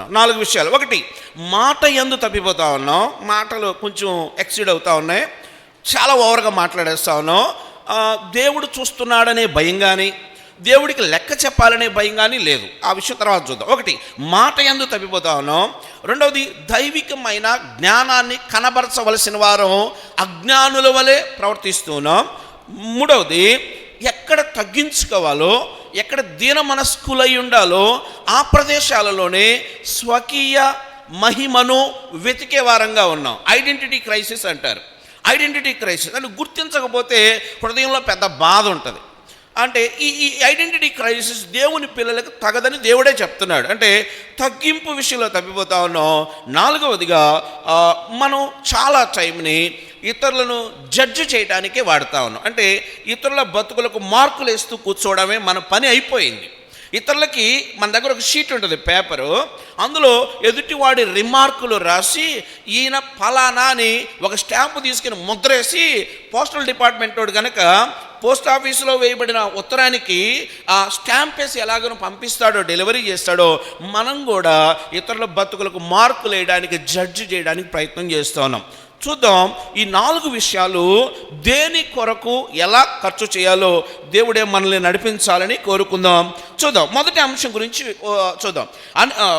ఉన్నాం. 4 విషయాలు. 1, మాట యందు తప్పిపోతా ఉన్నాం. మాటలు కొంచెం ఎక్సీడ్ అవుతా ఉన్నాయి, చాలా ఓవర్గా మాట్లాడేస్తా ఉన్నాం. దేవుడు చూస్తున్నాడనే భయం కానీ, దేవుడికి లెక్క చెప్పాలనే భయం కానీ లేదు. ఆ విషయం తర్వాత చూద్దాం. 1, మాట యందు తప్పిపోతా ఉన్నాం. 2, దైవికమైన జ్ఞానాన్ని కనబరచవలసిన వారు అజ్ఞానుల వలె ప్రవర్తిస్తూ ఉన్నాం. 3, ఎక్కడ తగ్గించుకోవాలో, ఎక్కడ దీన మనస్కులై ఉండాలో ఆ ప్రదేశాలలోనే స్వకీయ మహిమను వెతికే వారంగా ఉన్నాం. ఐడెంటిటీ క్రైసిస్ అంటారు. ఐడెంటిటీ క్రైసిస్ అంటే గుర్తించకపోతే హృదయంలో పెద్ద బాధ ఉంటుంది. అంటే ఈ ఐడెంటిటీ క్రైసిస్ దేవుని పిల్లలకు తగదని దేవుడే చెప్తున్నాడు. అంటే తగ్గింపు విషయంలో తప్పిపోతా ఉన్నాం. 4వదిగా మనం చాలా టైంని ఇతరులను జడ్జి చేయడానికే వాడుతూ ఉన్నాం. అంటే ఇతరుల బతుకులకు మార్కులు వేస్తూ కూర్చోవడమే మన పని అయిపోయింది. ఇతరులకి మన దగ్గర ఒక షీట్ ఉంటుంది, పేపరు, అందులో ఎదుటివాడి రిమార్కులు రాసి ఈయన ఫలానా అని ఒక స్టాంపు తీసుకుని ముద్రేసి పోస్టల్ డిపార్ట్మెంట్ వాడు కనుక పోస్ట్ ఆఫీసులో వేయబడిన ఉత్తరానికి ఆ స్టాంప్ వేసి ఎలాగనో పంపిస్తాడో, డెలివరీ చేస్తాడో, మనం కూడా ఇతరుల బతుకులకు మార్కులు వేయడానికి, జడ్జి చేయడానికి ప్రయత్నం చేస్తూ ఉన్నాం. చూద్దాం ఈ 4 విషయాలు దేని కొరకు ఎలా ఖర్చు చేయాలో దేవుడే మనల్ని నడిపించాలని కోరుకుందాం. చూద్దాం. మొదటి అంశం గురించి చూద్దాం.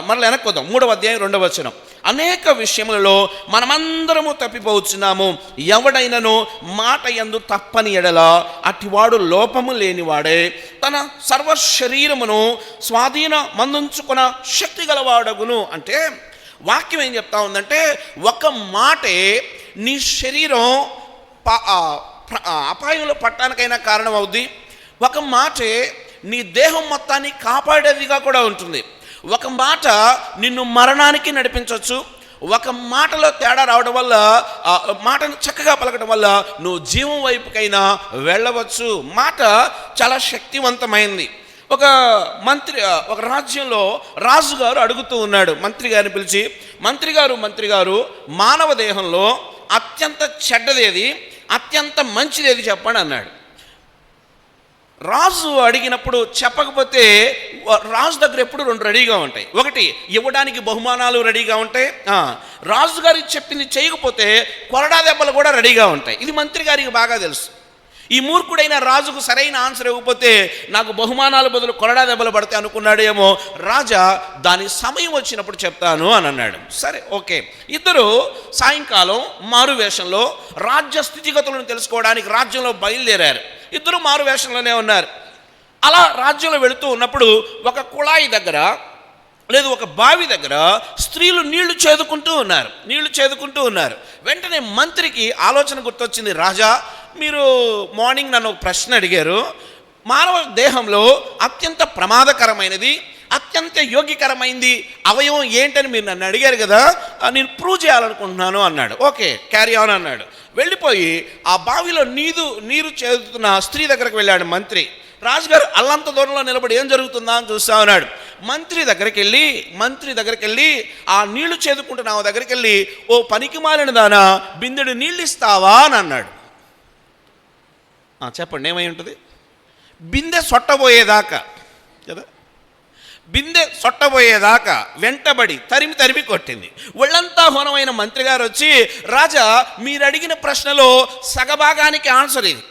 మరలా వెనక్కి వద్దాం. 3వ అధ్యాయం 2వ వచనం. అనేక విషయములలో మనమందరము తప్పిపోవచ్చున్నాము. ఎవడైనను మాట యందు తప్పని ఎడల అటివాడు లోపము లేనివాడే, తన సర్వ శరీరమును స్వాధీన మందుంచుకున్న శక్తి గలవాడగును. అంటే వాక్యం ఏం చెప్తా ఉందంటే, ఒక మాటే నీ శరీరం అపాయంలో పట్టడానికైనా కారణం అవుద్ది. ఒక మాటే నీ దేహం మొత్తాన్ని కాపాడేదిగా కూడా ఉంటుంది. ఒక మాట నిన్ను మరణానికి నడిపించవచ్చు. ఒక మాటలో తేడా రావడం వల్ల, మాటను చక్కగా పలకడం వల్ల నువ్వు జీవం వైపుకైనా వెళ్ళవచ్చు. మాట చాలా శక్తివంతమైంది. ఒక రాజ్యంలో రాజుగారు అడుగుతూ ఉన్నాడు మంత్రి గారిని పిలిచి, మంత్రి గారు మానవ దేహంలో అత్యంత చెడ్డదేది, అత్యంత మంచిదేది చెప్పండి అన్నాడు. రాజు అడిగినప్పుడు చెప్పకపోతే రాజు దగ్గర ఎప్పుడు 2 రెడీగా ఉంటాయి. 1, ఇవ్వడానికి బహుమానాలు రెడీగా ఉంటాయి. రాజుగారికి చెప్పింది చేయకపోతే కొరడా దెబ్బలు కూడా రెడీగా ఉంటాయి. ఇది మంత్రి గారికి బాగా తెలుసు. ఈ మూర్ఖుడైన రాజుకు సరైన ఆన్సర్ ఇవ్వకపోతే నాకు బహుమానాల బదులు కొరడా దెబ్బలు పడితే అనుకున్నాడేమో. రాజా దాని సమయం వచ్చినప్పుడు చెప్తాను అని అన్నాడు. సరే, ఓకే. ఇద్దరు సాయంకాలం మారు వేషంలో రాజ్య స్థితిగతులను తెలుసుకోవడానికి రాజ్యంలో బయలుదేరారు. ఇద్దరు మారు వేషంలోనే ఉన్నారు. అలా రాజ్యంలో వెళుతూ ఉన్నప్పుడు ఒక కుళాయి దగ్గర లేదు ఒక బావి దగ్గర స్త్రీలు నీళ్లు చేదుకుంటూ ఉన్నారు. వెంటనే మంత్రికి ఆలోచన గుర్తొచ్చింది. రాజా, మీరు మార్నింగ్ నన్ను ఒక ప్రశ్న అడిగారు. మానవ దేహంలో అత్యంత ప్రమాదకరమైనది, అత్యంత యోగ్యకరమైంది అవయవం ఏంటని మీరు నన్ను అడిగారు కదా, నేను ప్రూవ్ చేయాలనుకుంటున్నాను అన్నాడు. ఓకే, క్యారీ ఆన్ అన్నాడు. వెళ్ళిపోయి ఆ బావిలో నీరు చేదుతున్న స్త్రీ దగ్గరకు వెళ్ళాడు మంత్రి. రాజుగారు అల్లంత దూరంలో నిలబడి ఏం జరుగుతుందా అని చూస్తా ఉన్నాడు. మంత్రి దగ్గరికి వెళ్ళి ఆ నీళ్లు చేదుకుంటున్న దగ్గరికి వెళ్ళి, ఓ పనికి మాలిన దానా, బిందెడు నీళ్ళు ఇస్తావా అని అన్నాడు. చెప్పండి, ఏమై ఉంటుంది? బిందె సొట్టబోయేదాకా కదా, బిందె సొట్టబోయేదాకా వెంటబడి తరిమి కొట్టింది. ఒళ్ళంతా హోనమైన మంత్రి గారు వచ్చి, రాజా, మీరు అడిగిన ప్రశ్నలో సగభాగానికి ఆన్సర్ ఇది.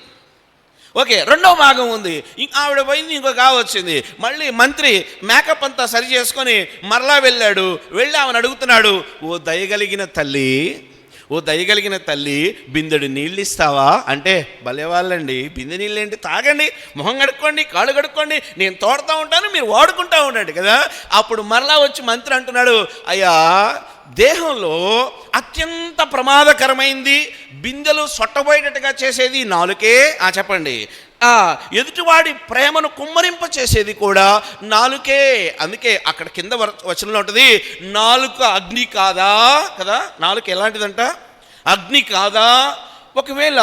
ఓకే, 2వ భాగం ఉంది. ఆవిడ పోయింది, ఇంకొక వచ్చింది. మళ్ళీ మంత్రి మేకప్ అంతా సరి చేసుకొని మరలా వెళ్ళి ఆమెను అడుగుతున్నాడు, ఓ దయగలిగిన తల్లి బిందెడు నీళ్ళు ఇస్తావా అంటే, భలే వాళ్ళండి, బిందె నీళ్ళు ఏంటి, తాగండి, మొహం కడుక్కోండి, కాళ్ళు కడుక్కోండి, నేను తోడుతూ ఉంటాను, మీరు వాడుకుంటూ ఉండండి కదా. అప్పుడు మరలా వచ్చి మంత్రి అంటున్నాడు, అయ్యా, దేహంలో అత్యంత ప్రమాదకరమైంది, బిందెలు సొట్టబోయేటట్టుగా చేసేది నాలుకే. చెప్పండి, ఎదుటివాడి ప్రేమను కుమ్మరింప చేసేది కూడా నాలుకే. అందుకే అక్కడ కింద వచనంలో ఉంటుంది, నాలుక అగ్ని కాదా కదా. నాలుక ఎలాంటిదంట? అగ్ని కాదా. ఒకవేళ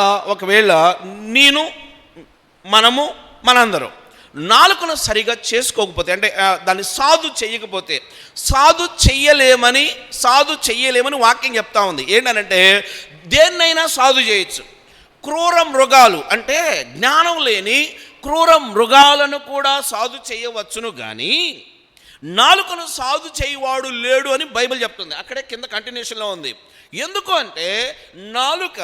మనందరం నాలుకను సరిగా చేసుకోకపోతే, అంటే దాన్ని సాధు చెయ్యలేమని వాక్యం చెప్తా ఉంది. ఏంటనంటే, దేన్నైనా సాధు చేయొచ్చు. క్రూర మృగాలు అంటే జ్ఞానం లేని క్రూర మృగాలను కూడా సాధు చేయవచ్చును, కానీ నాలుకను సాధు చేయువాడు లేడు అని బైబిల్ చెప్తుంది. అక్కడే కింద కంటిన్యూషన్లో ఉంది. ఎందుకు అంటే నాలుక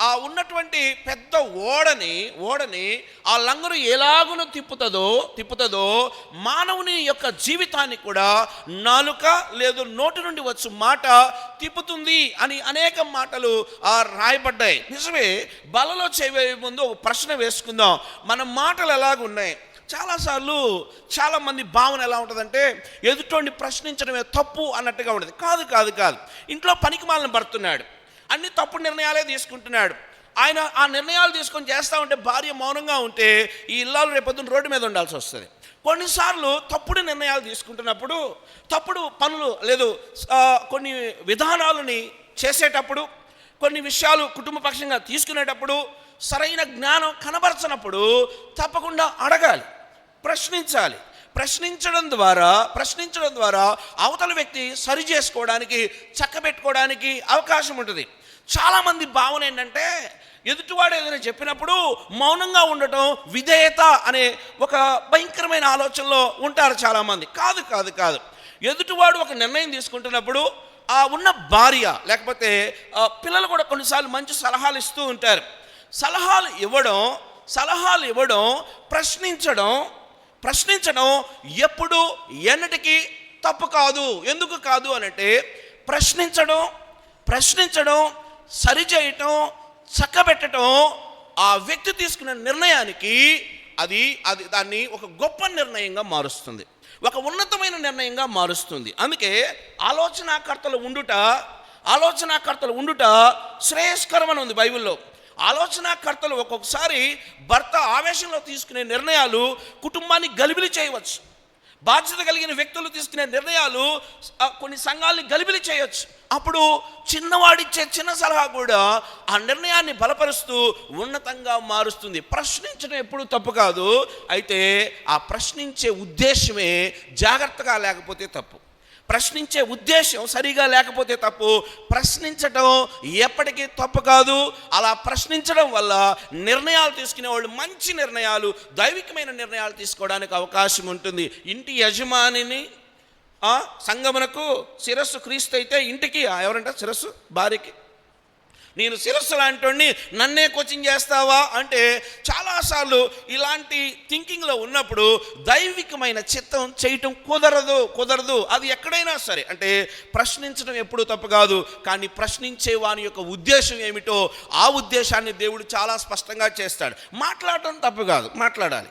ఆ ఉన్నటువంటి పెద్ద ఓడని ఆ లంగరు ఎలాగును తిప్పుతుందో మానవుని యొక్క జీవితాన్ని కూడా నాలుక లేదు నోటి నుండి వచ్చు మాట తిప్పుతుంది అని అనేక మాటలు రాయబడ్డాయి. నిజమే. బలలో చేయవే ముందు ఒక ప్రశ్న వేసుకుందాం. మన మాటలు ఎలాగున్నాయి? చాలాసార్లు చాలామంది భావన ఎలా ఉంటుందంటే ఎదుటోడిని ప్రశ్నించడమే తప్పు అన్నట్టుగా ఉంటుంది. కాదు. ఇంట్లో పనికిమాలిన భర్తున్నాడు, అన్ని తప్పుడు నిర్ణయాలే తీసుకుంటున్నాడు. ఆయన ఆ నిర్ణయాలు తీసుకొని చేస్తూ ఉంటే భార్య మౌనంగా ఉంటే ఈ ఇల్లాలు రేపొద్దున రోడ్డు మీద ఉండాల్సి వస్తుంది. కొన్నిసార్లు తప్పుడు నిర్ణయాలు తీసుకుంటున్నప్పుడు, తప్పుడు పనులు లేదు కొన్ని విధానాలని చేసేటప్పుడు, కొన్ని విషయాలు కుటుంబ పక్షంగా తీసుకునేటప్పుడు సరైన జ్ఞానం కనబరచనప్పుడు తప్పకుండా అడగాలి, ప్రశ్నించాలి. ప్రశ్నించడం ద్వారా అవతల వ్యక్తి సరి చేసుకోవడానికి, చక్కబెట్టుకోవడానికి అవకాశం ఉంటుంది. చాలామంది భావన ఏంటంటే ఎదుటివాడు ఏదైనా చెప్పినప్పుడు మౌనంగా ఉండటం విధేయత అనే ఒక భయంకరమైన ఆలోచనలో ఉంటారు చాలామంది. కాదు. ఎదుటివాడు ఒక నిర్ణయం తీసుకుంటున్నప్పుడు ఆ ఉన్న భార్య లేకపోతే పిల్లలు కూడా కొన్నిసార్లు మంచి సలహాలు ఇస్తూ ఉంటారు. సలహాలు ఇవ్వడం ప్రశ్నించడం ఎప్పుడు ఎన్నటికీ తప్పు కాదు. ఎందుకు కాదు అనంటే ప్రశ్నించడం సరిచేయటం, చక్కబెట్టడం ఆ వ్యక్తి తీసుకున్న నిర్ణయానికి అది దాన్ని ఒక గొప్ప నిర్ణయంగా మారుస్తుంది, ఒక ఉన్నతమైన నిర్ణయంగా మారుస్తుంది. అందుకే ఆలోచనాకర్తలు ఉండుట శ్రేయస్కరం అని ఉంది బైబిల్లో. ఆలోచనాకర్తలు ఒక్కొక్కసారి భర్త ఆవేశంలో తీసుకునే నిర్ణయాలు కుటుంబాన్ని గలిబిలి చేయవచ్చు. బాధ్యత కలిగిన వ్యక్తులు తీసుకునే నిర్ణయాలు కొన్ని సంఘాలని గలిబిలి చేయవచ్చు. అప్పుడు చిన్నవాడిచ్చే చిన్న సలహా కూడా ఆ నిర్ణయాన్ని బలపరుస్తూ ఉన్నతంగా మారుస్తుంది. ప్రశ్నించడం ఎప్పుడు తప్పు కాదు. అయితే ఆ ప్రశ్నించే ఉద్దేశమే జాగ్రత్తగా లేకపోతే తప్పు. ప్రశ్నించే ఉద్దేశం సరిగా లేకపోతే తప్పు. ప్రశ్నించడం ఎప్పటికీ తప్పు కాదు. అలా ప్రశ్నించడం వల్ల నిర్ణయాలు తీసుకునే వాళ్ళు మంచి నిర్ణయాలు, దైవికమైన నిర్ణయాలు తీసుకోవడానికి అవకాశం ఉంటుంది. ఇంటి యజమానిని సంగమునకు శిరస్సు క్రీస్తు అయితే ఇంటికి ఎవరంట శిరస్సు భార్యకి. నేను శిరస్సు లాంటి నన్నే కోచింగ్ చేస్తావా అంటే చాలాసార్లు ఇలాంటి థింకింగ్లో ఉన్నప్పుడు దైవికమైన చిత్తం చేయటం కుదరదు. అది ఎక్కడైనా సరే. అంటే ప్రశ్నించడం ఎప్పుడు తప్పు కాదు, కానీ ప్రశ్నించే వాని యొక్క ఉద్దేశం ఏమిటో ఆ ఉద్దేశాన్ని దేవుడు చాలా స్పష్టంగా చేస్తాడు. మాట్లాడటం తప్పు కాదు, మాట్లాడాలి.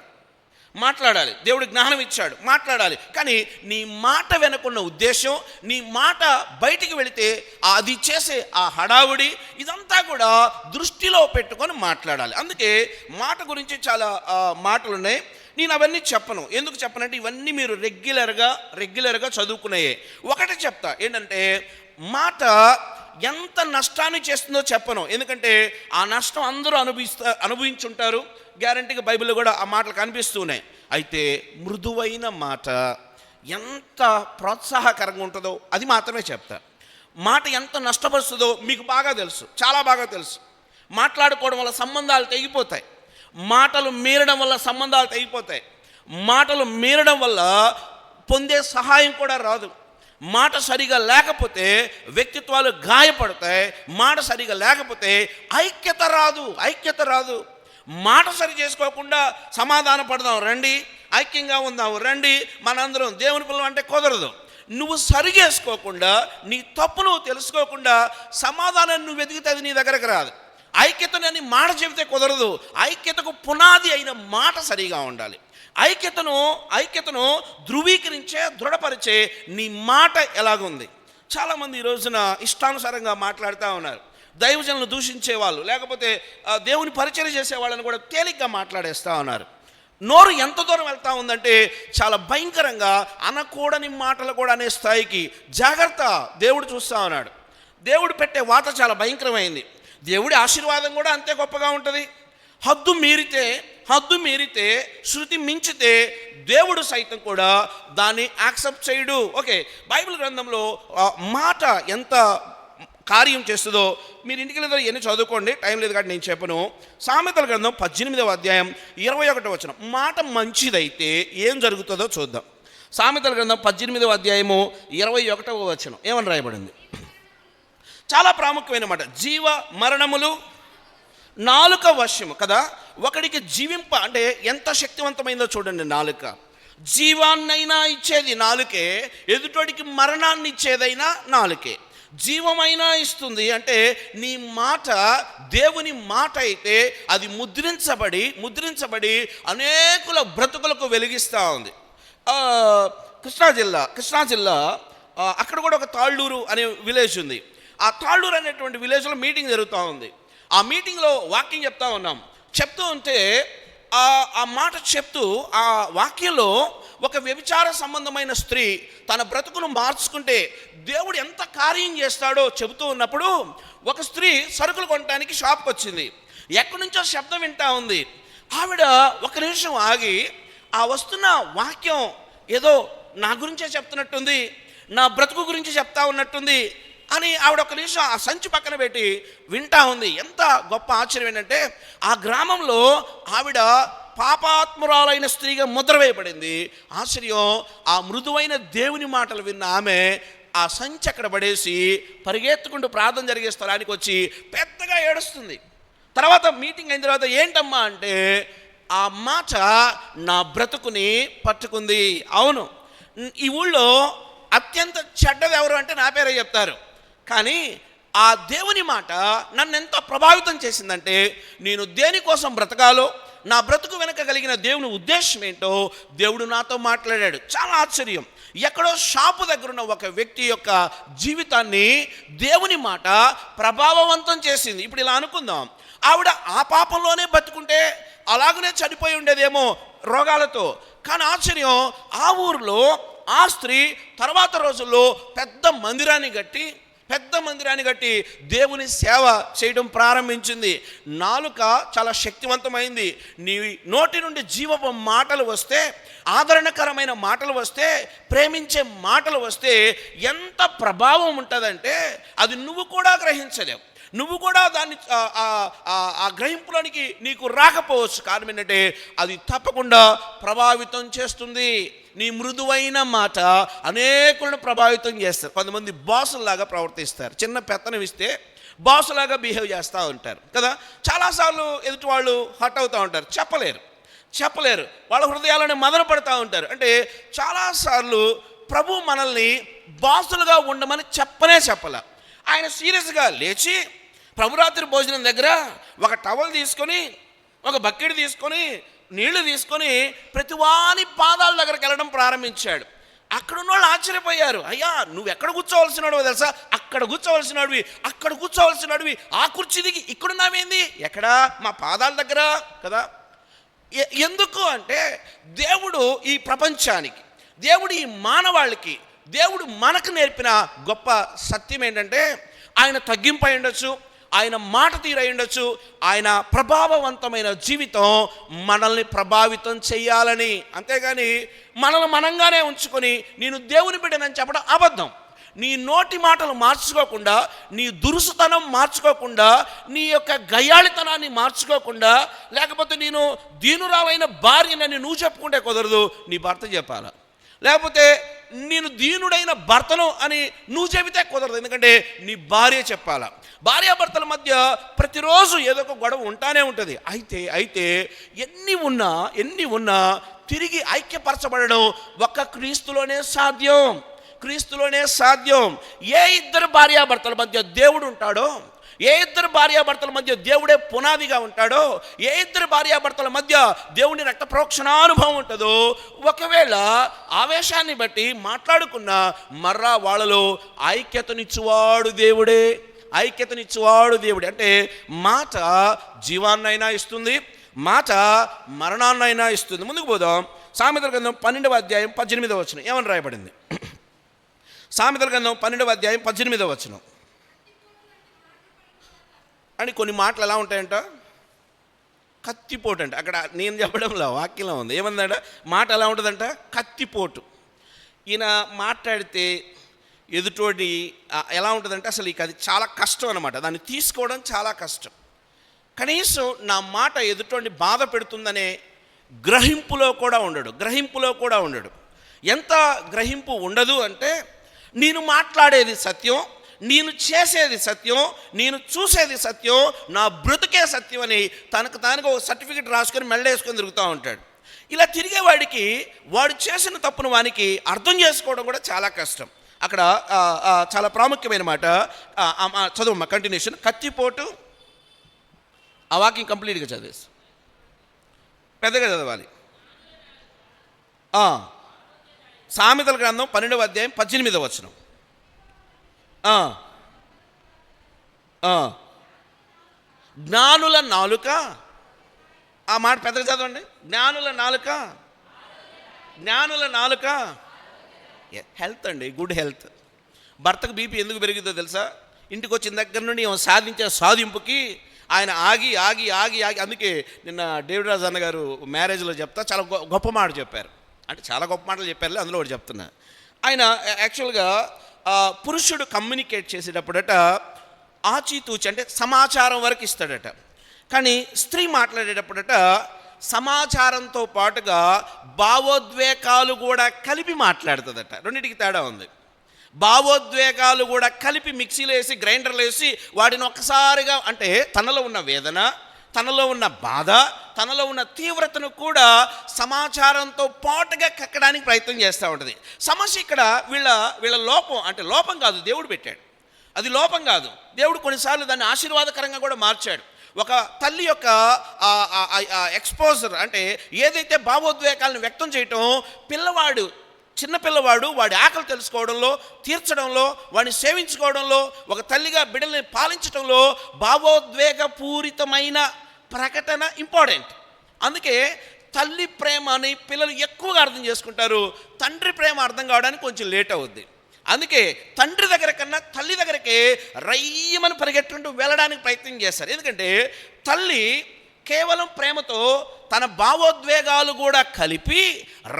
దేవుడు జ్ఞానం ఇచ్చాడు, మాట్లాడాలి. కానీ నీ మాట వెనుకున్న ఉద్దేశం, నీ మాట బయటికి వెళితే అది చేసే ఆ హడావుడి ఇదంతా కూడా దృష్టిలో పెట్టుకొని మాట్లాడాలి. అందుకే మాట గురించి చాలా మాటలు ఉన్నాయి. నేను అవన్నీ చెప్పను. ఎందుకు చెప్పనంటే ఇవన్నీ మీరు రెగ్యులర్గా చదువుకునేయే. ఒకటి చెప్తా ఏంటంటే మాట ఎంత నష్టాన్ని చేస్తుందో చెప్పను. ఎందుకంటే ఆ నష్టం అందరూ అనుభవించుంటారు. గ్యారంటీగా బైబిల్లో కూడా ఆ మాటలు కనిపిస్తూ ఉన్నాయి. అయితే మృదువైన మాట ఎంత ప్రోత్సాహకరంగా ఉంటుందో అది మాత్రమే చెప్తా. మాట ఎంత నష్టపరుస్తుందో మీకు బాగా తెలుసు, చాలా బాగా తెలుసు. మాట్లాడుకోవడం వల్ల సంబంధాలు తెగిపోతాయి. మాటలు మీరడం వల్ల సంబంధాలు తెగిపోతాయి. మాటలు మీరడం వల్ల పొందే సహాయం కూడా రాదు. మాట సరిగా లేకపోతే వ్యక్తిత్వాలు గాయపడతాయి. మాట సరిగా లేకపోతే ఐక్యత రాదు. మాట సరి చేసుకోకుండా సమాధాన పడదాం రండి, ఐక్యంగా ఉందాం రండి, మనందరం దేవుని పిల్లలు అంటే కుదరదు. నువ్వు సరి చేసుకోకుండా, నీ తప్పు నువ్వు తెలుసుకోకుండా సమాధానం నువ్వు వెతికితే అది నీ దగ్గరకు రాదు. ఐక్యతని మాట చెబితే కుదరదు. ఐక్యతకు పునాది అయిన మాట సరిగా ఉండాలి. ఐక్యతను ధృవీకరించే, దృఢపరిచే నీ మాట ఎలాగుంది. చాలామంది ఈ రోజున ఇష్టానుసారంగా మాట్లాడుతూ ఉన్నారు. దైవజనులను దూషించే వాళ్ళు, లేకపోతే దేవుని పరిచయం చేసే వాళ్ళని కూడా తేలిగ్గా మాట్లాడేస్తూ ఉన్నారు. నోరు ఎంత దూరం వెళ్తూ ఉందంటే చాలా భయంకరంగా అనకూడని మాటలు కూడా అనే స్థాయికి. జాగ్రత్త, దేవుడు చూస్తూ ఉన్నాడు. దేవుడు పెట్టే వాత చాలా భయంకరమైంది. దేవుడి ఆశీర్వాదం కూడా అంతే గొప్పగా ఉంటుంది. హద్దు మీరితే శృతి మించితే దేవుడు సైతం కూడా దాన్ని యాక్సెప్ట్ చేయడు. ఓకే, బైబిల్ గ్రంథంలో మాట ఎంత కార్యం చేస్తుందో మీరు ఇంటికి లేదా ఎన్ని చదువుకోండి, టైం లేదు కాబట్టి నేను చెప్పను. సామెతల గ్రంథం 18వ అధ్యాయం 21వ వచనం. మాట మంచిదైతే ఏం జరుగుతుందో చూద్దాం. సామెతల గ్రంథం 18వ అధ్యాయము 21వ వచనం ఏమని రాయబడింది? చాలా ప్రాముఖ్యమైన మాట. జీవ మరణములు నాలుక వశ్యము కదా. ఒకడికి జీవింప అంటే ఎంత శక్తివంతమైందో చూడండి. నాలుక జీవాన్నైనా ఇచ్చేది నాలుకే, ఎదుటోడికి మరణాన్ని ఇచ్చేదైనా నాలుకే. జీవమైనా ఇస్తుంది. అంటే నీ మాట దేవుని మాట అయితే అది ముద్రించబడి అనేకుల బ్రతుకులకు వెలిగిస్తూ ఉంది. కృష్ణా జిల్లా అక్కడ కూడా ఒక తాళ్ళూరు అనే విలేజ్ ఉంది. ఆ తాళ్ళూరు అనేటువంటి విలేజ్లో మీటింగ్ జరుగుతూ ఉంది. ఆ మీటింగ్లో వాక్యం చెప్తూ ఉంటే ఆ మాట చెప్తూ ఆ వాక్యంలో ఒక వ్యభిచార సంబంధమైన స్త్రీ తన బ్రతుకును మార్చుకుంటే దేవుడు ఎంత కార్యం చేస్తాడో చెబుతూ ఉన్నప్పుడు ఒక స్త్రీ సరుకులు కొనడానికి షాప్కి వచ్చింది. ఎక్కడి నుంచో శబ్దం వింటా ఉంది. ఆవిడ ఒక నిమిషం ఆగి ఆ వస్తున్న వాక్యం ఏదో నా గురించే చెప్తున్నట్టుంది, నా బ్రతుకు గురించి చెప్తా ఉన్నట్టుంది అని ఆవిడ ఒక నిమిషం ఆ సంచి పక్కన పెట్టి వింటా ఉంది. ఎంత గొప్ప ఆశ్చర్యం ఏంటంటే ఆ గ్రామంలో ఆవిడ పాపాత్మురాలైన స్త్రీగా ముద్ర వేయబడింది. ఆశ్చర్యం, ఆ మృదువైన దేవుని మాటలు విన్న ఆమె ఆ సంచి అక్కడ పడేసి పరిగెత్తుకుంటూ ప్రార్థన జరిగే స్థలానికి వచ్చి పెద్దగా ఏడుస్తుంది. తర్వాత మీటింగ్ అయిన తర్వాత ఏంటమ్మా అంటే ఆ మాట నా బ్రతుకుని పట్టుకుంది. అవును, ఈ ఊళ్ళో అత్యంత చెడ్డది ఎవరు అంటే నా పేరే చెప్తారు. కానీ ఆ దేవుని మాట నన్ను ఎంత ప్రభావితం చేసిందంటే నేను దేనికోసం బ్రతకాలో, నా బ్రతుకు వెనక కలిగిన దేవుని ఉద్దేశం ఏంటో దేవుడు నాతో మాట్లాడాడు. చాలా ఆశ్చర్యం. ఎక్కడో షాపు దగ్గర ఉన్న ఒక వ్యక్తి యొక్క జీవితాన్ని దేవుని మాట ప్రభావవంతం చేసింది. ఇప్పుడు ఇలా అనుకుందాం, ఆవిడ ఆ పాపంలోనే బతుకుంటే అలాగనే చనిపోయి ఉండేదేమో రోగాలతో. కానీ ఆశ్చర్యం, ఆ ఊరిలో ఆ స్త్రీ తర్వాత రోజుల్లో పెద్ద మందిరాన్ని కట్టి దేవుని సేవ చేయడం ప్రారంభించింది. నాలుక చాలా శక్తివంతమైంది. నీ నోటి నుండి జీవపు మాటలు వస్తే, ఆదరణకరమైన మాటలు వస్తే, ప్రేమించే మాటలు వస్తే ఎంత ప్రభావం ఉంటుందంటే అది నువ్వు కూడా గ్రహించలేవు. నువ్వు కూడా దాన్ని ఆ గ్రహింపులోనికి నీకు రాకపోవచ్చు. కారణం ఏంటంటే అది తప్పకుండా ప్రభావితం చేస్తుంది. నీ మృదువైన మాట అనేకులను ప్రభావితం చేస్తారు. కొంతమంది బాసులాగా ప్రవర్తిస్తారు. చిన్న పెత్తనం ఇస్తే బాసులాగా బిహేవ్ చేస్తూ ఉంటారు కదా. చాలాసార్లు ఎదుటి వాళ్ళు హర్ట్ అవుతూ ఉంటారు, చెప్పలేరు. వాళ్ళ హృదయాలను మదన పడుతూ ఉంటారు. అంటే చాలాసార్లు ప్రభు మనల్ని బాసులుగా ఉండమని చెప్పలే. ఆయన సీరియస్గా లేచి ప్రభురాత్రి భోజనం దగ్గర ఒక టవల్ తీసుకొని, ఒక బకెట్ తీసుకొని, నీళ్లు తీసుకొని ప్రతి వాని పాదాల దగ్గరికి వెళ్ళడం ప్రారంభించాడు. అక్కడ ఉన్న వాళ్ళు ఆశ్చర్యపోయారు. అయ్యా, నువ్వు ఎక్కడ కూర్చోవలసినాడు తెలుసా? అక్కడ కూర్చోవలసినవి ఆ కుర్చీ దిగి ఇక్కడున్నావేంది? ఎక్కడా? మా పాదాల దగ్గర కదా. ఎందుకు అంటే దేవుడు ఈ ప్రపంచానికి, దేవుడు ఈ మానవాళికి, దేవుడు మనకు నేర్పిన గొప్ప సత్యం ఏంటంటే ఆయన తగ్గింపు అయి ఉండొచ్చు, ఆయన మాట తీరై ఉండొచ్చు, ఆయన ప్రభావవంతమైన జీవితం మనల్ని ప్రభావితం చేయాలని. అంతేగాని మనల్ని మనంగానే ఉంచుకొని నేను దేవుని బిడ్డనని చెప్పడం అబద్ధం. నీ నోటి మాటలు మార్చుకోకుండా, నీ దురుసుతనం మార్చుకోకుండా, నీ యొక్క గయ్యాళితనాన్ని మార్చుకోకుండా, లేకపోతే నేను దీనురాలైన భార్యనని నువ్వు చెప్పుకుంటే కుదరదు, నీ భర్త చెప్పాలా. లేకపోతే నేను దీనుడైన భర్తను అని నువ్వు చెబితే కుదరదు, ఎందుకంటే నీ భార్య చెప్పాలా. భార్యాభర్తల మధ్య ప్రతిరోజు ఏదో ఒక గొడవ ఉంటానే ఉంటుంది. అయితే ఎన్ని ఉన్నా తిరిగి ఐక్యపరచబడడం ఒక్క క్రీస్తులోనే సాధ్యం. ఏ ఇద్దరు భార్యాభర్తల మధ్య దేవుడు ఉంటాడో, ఏ ఇద్దరు భార్యాభర్తల మధ్య దేవుడే పునాదిగా ఉంటాడో, ఏ ఇద్దరు భార్యాభర్తల మధ్య దేవుని రక్త ప్రోక్షణానుభవం ఉంటుందో, ఒకవేళ ఆవేశాన్ని బట్టి మాట్లాడుకున్న మర్రా వాళ్ళలో ఐక్యతనిచ్చువాడు దేవుడే. అంటే మాట జీవాన్నైనా ఇస్తుంది, మాట మరణాన్నైనా ఇస్తుంది. ముందుకు పోదాం. సామెతల గ్రంథం 12వ అధ్యాయం 18వ వచనం ఏమని రాయబడింది? సామెతల గ్రంథం 12వ అధ్యాయం 18వ వచనం. అని కొన్ని మాటలు ఎలా ఉంటాయంట? కత్తిపోటు అంట. అక్కడ నేను చెప్పడంలో వాక్యంలో ఉంది. ఏమందంట? మాట ఎలా ఉంటుందంట? కత్తిపోటు. ఈయన మాట్లాడితే ఎదుటోడి ఎలా ఉంటుందంటే అసలు అది చాలా కష్టం అనమాట. దాన్ని తీసుకోవడం చాలా కష్టం. కనీసం నా మాట ఎదుటోడిని బాధ పెడుతుందనే గ్రహింపులో కూడా ఉండడు. ఎంత గ్రహింపు ఉండదు అంటే, నేను మాట్లాడేది సత్యం, నేను చేసేది సత్యం, నేను చూసేది సత్యం, నా బ్రతుకే సత్యం అని తనకు తానుగా ఒక సర్టిఫికెట్ రాసుకొని మెళ్ళేసుకొని తిరుగుతూ ఉంటాడు. ఇలా తిరిగేవాడికి వాడు చేసిన తప్పును వానికి అర్థం చేసుకోవడం కూడా చాలా కష్టం. అక్కడ చాలా ప్రాముఖ్యమైన మాట చదువు కంటిన్యూషన్. కత్తిపోటు, ఆ వాక్యం కంప్లీట్గా చదివేసి పెద్దగా చదవాలి. సామెతల గ్రంథం 12వ అధ్యాయం 18వ వచనం. జ్ఞానుల నాలుక, ఆ మాట పెద్దగా చదవండి. జ్ఞానుల నాలుక, జ్ఞానుల నాలుక హెల్త్ అండి, గుడ్ హెల్త్. భర్తకు బీపీ ఎందుకు పెరుగుతుందో తెలుసా? ఇంటికి వచ్చిన దగ్గర నుండి సాధించే సాధింపుకి ఆయన ఆగి ఆగి ఆగి ఆగి అందుకే నిన్న డేవిడ్ రాజు అన్న గారు మ్యారేజ్లో చెప్తా చాలా గొప్ప మాట చెప్పారు. అంటే చాలా గొప్ప మాటలు చెప్పారు, అందులో ఒకటి చెప్తున్నా. ఆయన యాక్చువల్గా పురుషుడు కమ్యూనికేట్ చేసేటప్పుడట ఆచితూచి అంటే సమాచారం వరకు ఇస్తాడట. కానీ స్త్రీ మాట్లాడేటప్పుడట సమాచారంతో పాటుగా భావోద్వేగాలు కూడా కలిపి మాట్లాడుతుందట. రెండింటికి తేడా ఉంది. భావోద్వేగాలు కూడా కలిపి మిక్సీలో వేసి గ్రైండర్లో వేసి వాటిని ఒక్కసారిగా అంటే తనలో ఉన్న వేదన, తనలో ఉన్న బాధ, తనలో ఉన్న తీవ్రతను కూడా సమాచారంతో పాటుగా కక్కడానికి ప్రయత్నం చేస్తూ ఉంటుంది. సమస్య ఇక్కడ వీళ్ళ లోపం, అంటే లోపం కాదు, దేవుడు పెట్టాడు. అది లోపం కాదు, దేవుడు కొన్నిసార్లు దాన్ని ఆశీర్వాదకరంగా కూడా మార్చాడు. ఒక తల్లి యొక్క ఎక్స్పోజర్ అంటే ఏదైతే భావోద్వేగాలను వ్యక్తం చేయటం, పిల్లవాడు చిన్నపిల్లవాడు వాడి ఆకలి తెలుసుకోవడంలో, తీర్చడంలో, వాడిని సేవించుకోవడంలో, ఒక తల్లిగా బిడ్డల్ని పాలించడంలో భావోద్వేగపూరితమైన ప్రకటన ఇంపార్టెంట్. అందుకే తల్లి ప్రేమ అని పిల్లలు ఎక్కువగా అర్థం చేసుకుంటారు, తండ్రి ప్రేమ అర్థం కావడానికి కొంచెం లేట్ అవుద్ది. అందుకే తండ్రి దగ్గర కన్నా తల్లి దగ్గరకే రయ్యమని పరిగెట్టుకుంటూ వెళ్ళడానికి ప్రయత్నం చేస్తారు. ఎందుకంటే తల్లి కేవలం ప్రేమతో తన భావోద్వేగాలు కూడా కలిపి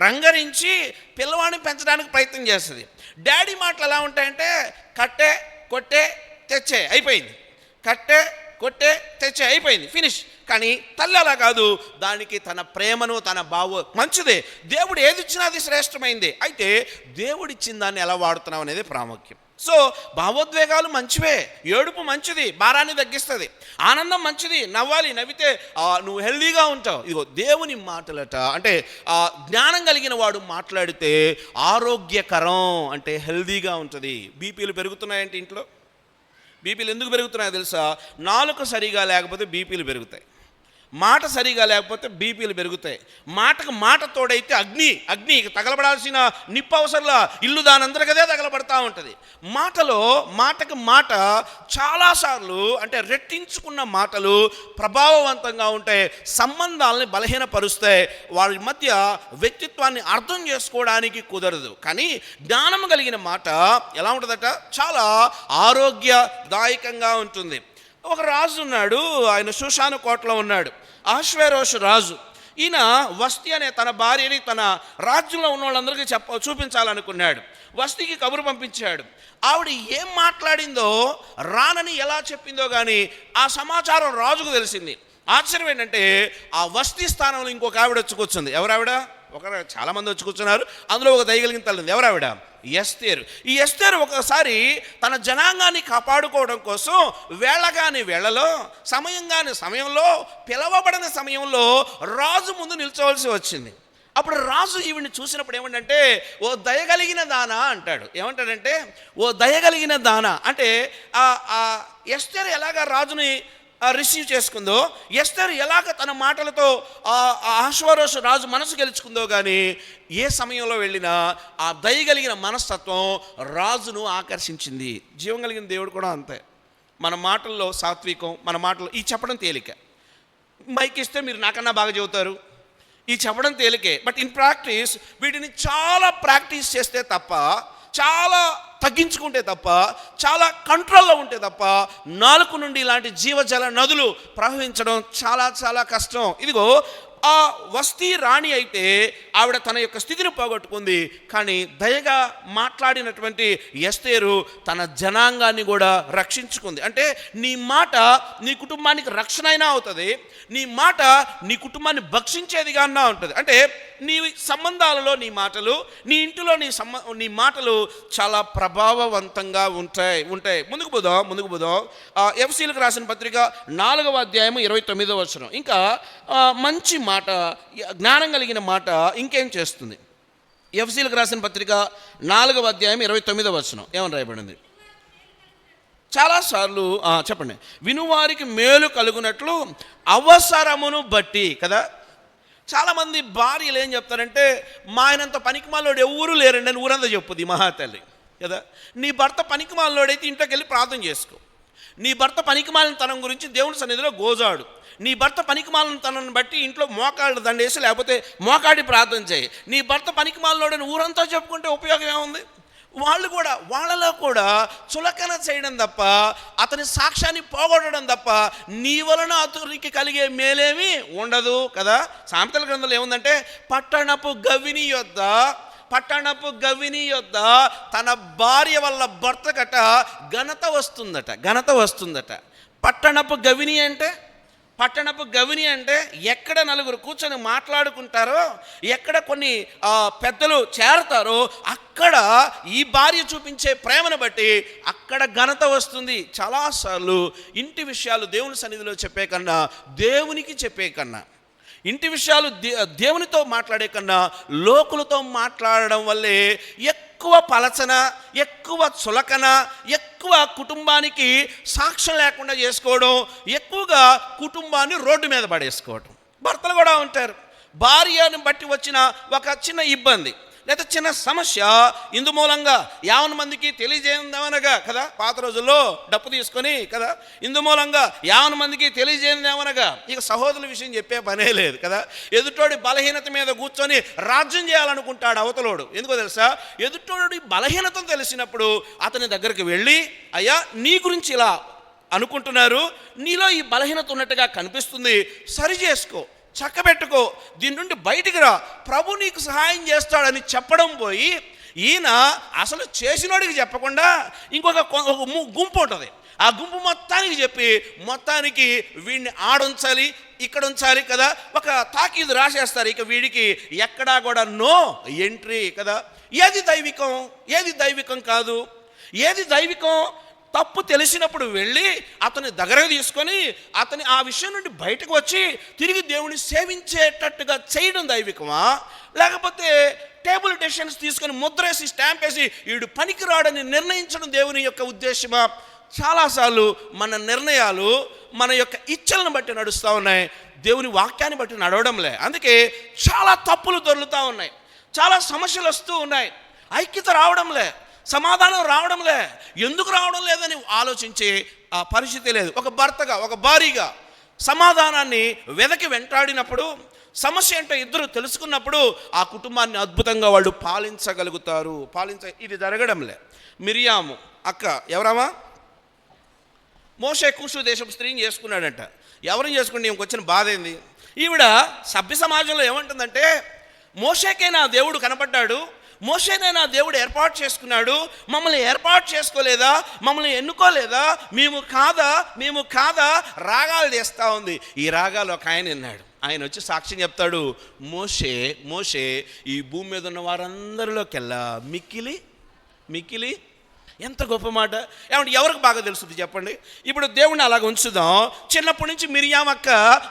రంగరించి పిల్లవాడిని పెంచడానికి ప్రయత్నం చేస్తుంది. డాడీ మాటలు ఎలా ఉంటాయంటే కట్టే కొట్టే తెచ్చే అయిపోయింది, కట్టే కొట్టే తెచ్చే అయిపోయింది, ఫినిష్. కానీ తల్లి అలా కాదు, దానికి తన ప్రేమను తన మంచిదే, దేవుడు ఏది ఇచ్చినా అది శ్రేష్టమైంది. అయితే దేవుడిచ్చిన దాన్ని ఎలా వాడుతున్నాం అనేది ప్రాముఖ్యం. సో భావోద్వేగాలు మంచివే, ఏడుపు మంచిది, భారాన్ని తగ్గిస్తుంది, ఆనందం మంచిది, నవ్వాలి, నవ్వితే నువ్వు హెల్దీగా ఉంటావు. ఇదిగో దేవుని మాటలట అంటే జ్ఞానం కలిగిన వాడు మాట్లాడితే ఆరోగ్యకరం అంటే హెల్దీగా ఉంటుంది. బీపీలు పెరుగుతున్నాయంటే ఇంట్లో బీపీలు ఎందుకు పెరుగుతున్నాయో తెలుసా? నాలుక సరిగా లేకపోతే బీపీలు పెరుగుతాయి, మాట సరిగా లేకపోతే బీపీలు పెరుగుతాయి. మాటకు మాట తోడైతే అగ్ని తగలబడాల్సిన నిప్పు అవసరంలా ఇల్లు దానందరికదే తగలబడతా ఉంటుంది. మాటకు మాట చాలాసార్లు అంటే రెట్టించుకున్న మాటలు ప్రభావవంతంగా ఉంటాయి, సంబంధాలని బలహీనపరుస్తాయి, వాళ్ళ మధ్య వ్యక్తిత్వాన్ని అర్థం చేసుకోవడానికి కుదరదు. కానీ జ్ఞానం కలిగిన మాట ఎలా ఉంటుందట? చాలా ఆరోగ్యదాయకంగా ఉంటుంది. ఒక రాజు ఉన్నాడు, ఆయన షూషాను కోటలో ఉన్నాడు, అహష్వేరోషు రాజు. ఈయన వస్తి అనే తన భార్యని తన రాజ్యంలో ఉన్న వాళ్ళందరికీ చూపించాలనుకున్నాడు. వస్తికి కబురు పంపించాడు. ఆవిడ ఏం మాట్లాడిందో, రానని ఎలా చెప్పిందో కానీ ఆ సమాచారం రాజుకు తెలిసింది. ఆశ్చర్యం ఏంటంటే ఆ వస్తి స్థానంలో ఇంకొక ఆవిడ వచ్చి కూర్చుంది. ఎవరావిడ? చాలామంది వచ్చి కూర్చున్నారు, అందులో ఒక దయగలిగిన తల్లి ఉంది. ఎవరావిడ? ఎస్తేరు. ఈ ఎస్తేరు ఒకసారి తన జనాంగాన్ని కాపాడుకోవడం కోసం వేళలో సమయంలో పిలవబడిన సమయంలో రాజు ముందు నిల్చోవలసి వచ్చింది. అప్పుడు రాజు ఈవిడిని చూసినప్పుడు ఏమంటే, ఓ దయగలిగిన దానా అంటాడు. ఏమంటాడంటే, ఓ దయగలిగిన దానా అంటే ఎస్తేరు ఎలాగా రాజుని రిసీవ్ చేసుకుందో, ఎస్తేరు ఎలాగ తన మాటలతో అహష్వేరోషు రాజు మనసు గెలుచుకుందో కానీ ఏ సమయంలో వెళ్ళినా ఆ దయగలిగిన మనస్తత్వం రాజును ఆకర్షించింది. జీవం కలిగిన దేవుడు కూడా అంతే. మన మాటల్లో సాత్వికం, మన మాటల్లో ఈ చెప్పడం తేలిక, మైక్ ఇస్తే మీరు నాకన్నా బాగా చెబుతారు, ఈ చెప్పడం తేలికే. బట్ ఇన్ ప్రాక్టీస్ వీటిని చాలా ప్రాక్టీస్ చేస్తే తప్ప, చాలా తగ్గించుకుంటే తప్ప, చాలా కంట్రోల్లో ఉంటే తప్ప నాలుక నుండి ఇలాంటి జీవజల నదులు ప్రవహించడం చాలా చాలా కష్టం. ఇదిగో ఆ వస్తీ రాణి అయితే ఆవిడ తన యొక్క స్థితిని పోగొట్టుకుంది. కానీ దయగా మాట్లాడినటువంటి ఎస్తేరు తన జనాంగాన్ని కూడా రక్షించుకుంది. అంటే నీ మాట నీ కుటుంబానికి రక్షణ అయినా అవుతుంది, నీ మాట నీ కుటుంబాన్ని భక్షించేదిగా అన్నా ఉంటుంది. అంటే నీ సంబంధాలలో నీ మాటలు, నీ ఇంటిలో నీ మాటలు చాలా ప్రభావవంతంగా ఉంటాయి. ముందుకు పోదాం. ఎఫ్సీలకు రాసిన పత్రిక 4వ అధ్యాయము 29వ వచనం. ఇంకా మంచి మాట, జ్ఞానం కలిగిన మాట ఇంకేం చేస్తుంది? ఎఫ్సీలకు రాసిన పత్రిక 4వ అధ్యాయం 29వ వచనం ఏమని రాయబడింది? చాలాసార్లు చెప్పండి. వినువారికి మేలు కలుగునట్లు అవసరమును బట్టి కదా. చాలామంది భార్యలు ఏం చెప్తారంటే, మా ఆయనంత పనికిమాలోడు ఎవరూ లేరండి అని ఊరంతా చెప్పుద్ది మహాతల్లి కదా. నీ భర్త పనికిమాలోడైతే ఇంట్లోకి వెళ్ళి ప్రార్థన చేసుకో. నీ భర్త పనికిమాలిన తనం గురించి దేవుని సన్నిధిలో గోజాడు. నీ భర్త పనికిమాలిన తనని బట్టి ఇంట్లో మోకాళ్ళు దండేసి లేకపోతే మోకాడి ప్రార్థన చేయి. నీ భర్త పనికిమాలినోడని ఊరంతా చెప్పుకుంటే ఉపయోగం ఏముంది? వాళ్ళలో కూడా చులకన చేయడం తప్ప, అతని సాక్ష్యాన్ని పోగొట్టడం తప్ప నీ వలన అతనికి కలిగే మేలేమీ ఉండదు కదా. సామెతల గ్రంథంలో ఏముందంటే, పట్టణపు గవిని యొద్ద తన భార్య వల్ల భర్తకట ఘనత వస్తుందట. పట్టణపు గవిని అంటే ఎక్కడ నలుగురు కూర్చొని మాట్లాడుకుంటారో, ఎక్కడ కొన్ని పెద్దలు చేరతారో అక్కడ ఈ భార్య చూపించే ప్రేమను బట్టి అక్కడ ఘనత వస్తుంది. చాలాసార్లు ఇంటి విషయాలు దేవుని సన్నిధిలో చెప్పే కన్నా, దేవునికి చెప్పే కన్నా, ఇంటి విషయాలు దేవునితో మాట్లాడే కన్నా లోకులతో మాట్లాడడం వల్లే ఎక్కువ పలచన, ఎక్కువ చులకన, ఎక్కువ కుటుంబానికి సాక్ష్యం లేకుండా చేసుకోవడం, ఎక్కువగా కుటుంబాన్ని రోడ్డు మీద పడేసుకోవడం. భర్తలు కూడా ఉంటారు. భార్యను బట్టి వచ్చిన ఒక చిన్న ఇబ్బంది లేదా చిన్న సమస్య ఇందు మూలంగా 50 మందికి తెలియజేయమనగా కదా, పాత రోజుల్లో డప్పు తీసుకొని కదా, ఇందు మూలంగా 50 మందికి తెలియజేయమనగా. ఇక సహోదరుల విషయం చెప్పే పనే లేదు కదా. ఎదుటోడి బలహీనత మీద కూర్చొని రాజ్యం చేయాలనుకుంటాడు అవతలోడు. ఎందుకో తెలుసా? ఎదుటోడి బలహీనతను తెలిసినప్పుడు అతని దగ్గరికి వెళ్ళి, అయ్యా నీ గురించి ఇలా అనుకుంటున్నారు, నీలో ఈ బలహీనత ఉన్నట్టుగా కనిపిస్తుంది, సరి చేసుకో, చక్కబెట్టుకో, దీని నుండి బయటికి రా, ప్రభు నీకు సహాయం చేస్తాడని చెప్పడం పోయి, ఈయన అసలు చేసినోడికి చెప్పకుండా ఇంకొక గుంపు ఉంటుంది, ఆ గుంపు మొత్తానికి చెప్పి మొత్తానికి వీడిని ఆడుంచాలి, ఇక్కడ ఉంచాలి కదా. ఒక తాకీదు రాసేస్తారు, ఇక వీడికి ఎక్కడా కూడా నో ఎంట్రీ కదా. ఏది దైవికం కాదు, ఏది దైవికం? తప్పు తెలిసినప్పుడు వెళ్ళి అతని దగ్గరకు తీసుకొని అతని ఆ విషయం నుండి బయటకు వచ్చి తిరిగి దేవుని సేవించేటట్టుగా చేయడం దైవికమా? లేకపోతే టేబుల్ డెసిషన్స్ తీసుకొని ముద్రేసి స్టాంప్ వేసి వీడు పనికిరాడని నిర్ణయించడం దేవుని యొక్క ఉద్దేశమా? చాలాసార్లు మన నిర్ణయాలు మన యొక్క ఇచ్చలను బట్టి నడుస్తూ ఉన్నాయి, దేవుని వాక్యాన్ని బట్టి నడవడంలే. అందుకే చాలా తప్పులు దొరుకుతూ ఉన్నాయి, చాలా సమస్యలు వస్తూ ఉన్నాయి, ఐక్యత రావడంలే, సమాధానం రావడంలే. ఎందుకు రావడం లేదని ఆలోచించే ఆ పరిస్థితి లేదు. ఒక భర్తగా, ఒక భార్యగా సమాధానాన్ని వెంటాడినప్పుడు, సమస్య అంటే ఇద్దరు తెలుసుకున్నప్పుడు ఆ కుటుంబాన్ని అద్భుతంగా వాళ్ళు పాలించగలుగుతారు. ఇది జరగడంలే. మిరియాము అక్క ఎవరమ్మా? మోషే కూషు దేశపు స్త్రీని చేసుకున్నాడంట. ఎవరిని చేసుకుంటే ఈమెకు వచ్చిన బాధ ఏంది? ఈవిడ సభ్య సమాజంలో ఏమంటుందంటే, మోషేకైనా దేవుడు కనపడ్డాడు, మోషేనైనా దేవుడు ఏర్పాటు చేసుకున్నాడు, మమ్మల్ని ఏర్పాటు చేసుకోలేదా, మమ్మల్ని ఎన్నుకోలేదా, మేము కాదా రాగాలు చేస్తూ ఉంది. ఈ రాగాలు ఒక ఆయన విన్నాడు, ఆయన వచ్చి సాక్ష్యం చెప్తాడు, మోషే ఈ భూమి మీద ఉన్న వారందరిలోకెల్లా మిక్కిలి ఎంత గొప్ప మాట. ఏమంటే ఎవరికి బాగా తెలుస్తుంది చెప్పండి? ఇప్పుడు దేవుడిని అలాగ ఉంచుదాం. చిన్నప్పటి నుంచి మిరియాం అక్క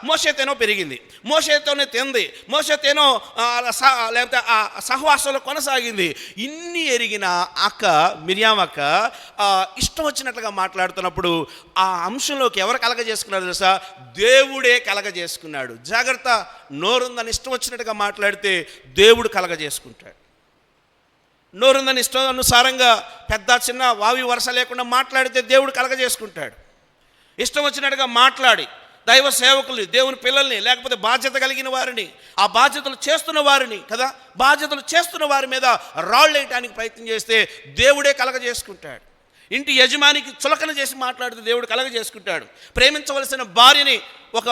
మోషేతేనో పెరిగింది, మోషేతోనే తింది, మోషేతేనో లేకపోతే ఆ సహవాసంలో కొనసాగింది. ఇన్ని ఎరిగిన అక్క మిరియాం అక్క ఇష్టం వచ్చినట్లుగా మాట్లాడుతున్నప్పుడు ఆ అంశంలోకి ఎవరు కలగజేసుకున్నాడు తెలుసా? దేవుడే కలగజేసుకున్నాడు. జాగ్రత్త, నోరుందని ఇష్టం వచ్చినట్టుగా మాట్లాడితే దేవుడు కలగజేసుకుంటాడు. నోరుందని ఇష్టానుసారంగా పెద్ద చిన్న వావి వరుస లేకుండా మాట్లాడితే దేవుడు కలగజేసుకుంటాడు. ఇష్టం వచ్చినట్టుగా మాట్లాడి దైవ సేవకుల్ని, దేవుని పిల్లల్ని, లేకపోతే బాధ్యత కలిగిన వారిని, ఆ బాధ్యతలు చేస్తున్న వారి మీద రాళ్ళు వేయటానికి ప్రయత్నం చేస్తే దేవుడే కలగజేసుకుంటాడు. ఇంటి యజమానికి చులకన చేసి మాట్లాడితే దేవుడు కలగ చేసుకుంటాడు. ప్రేమించవలసిన భార్యని ఒక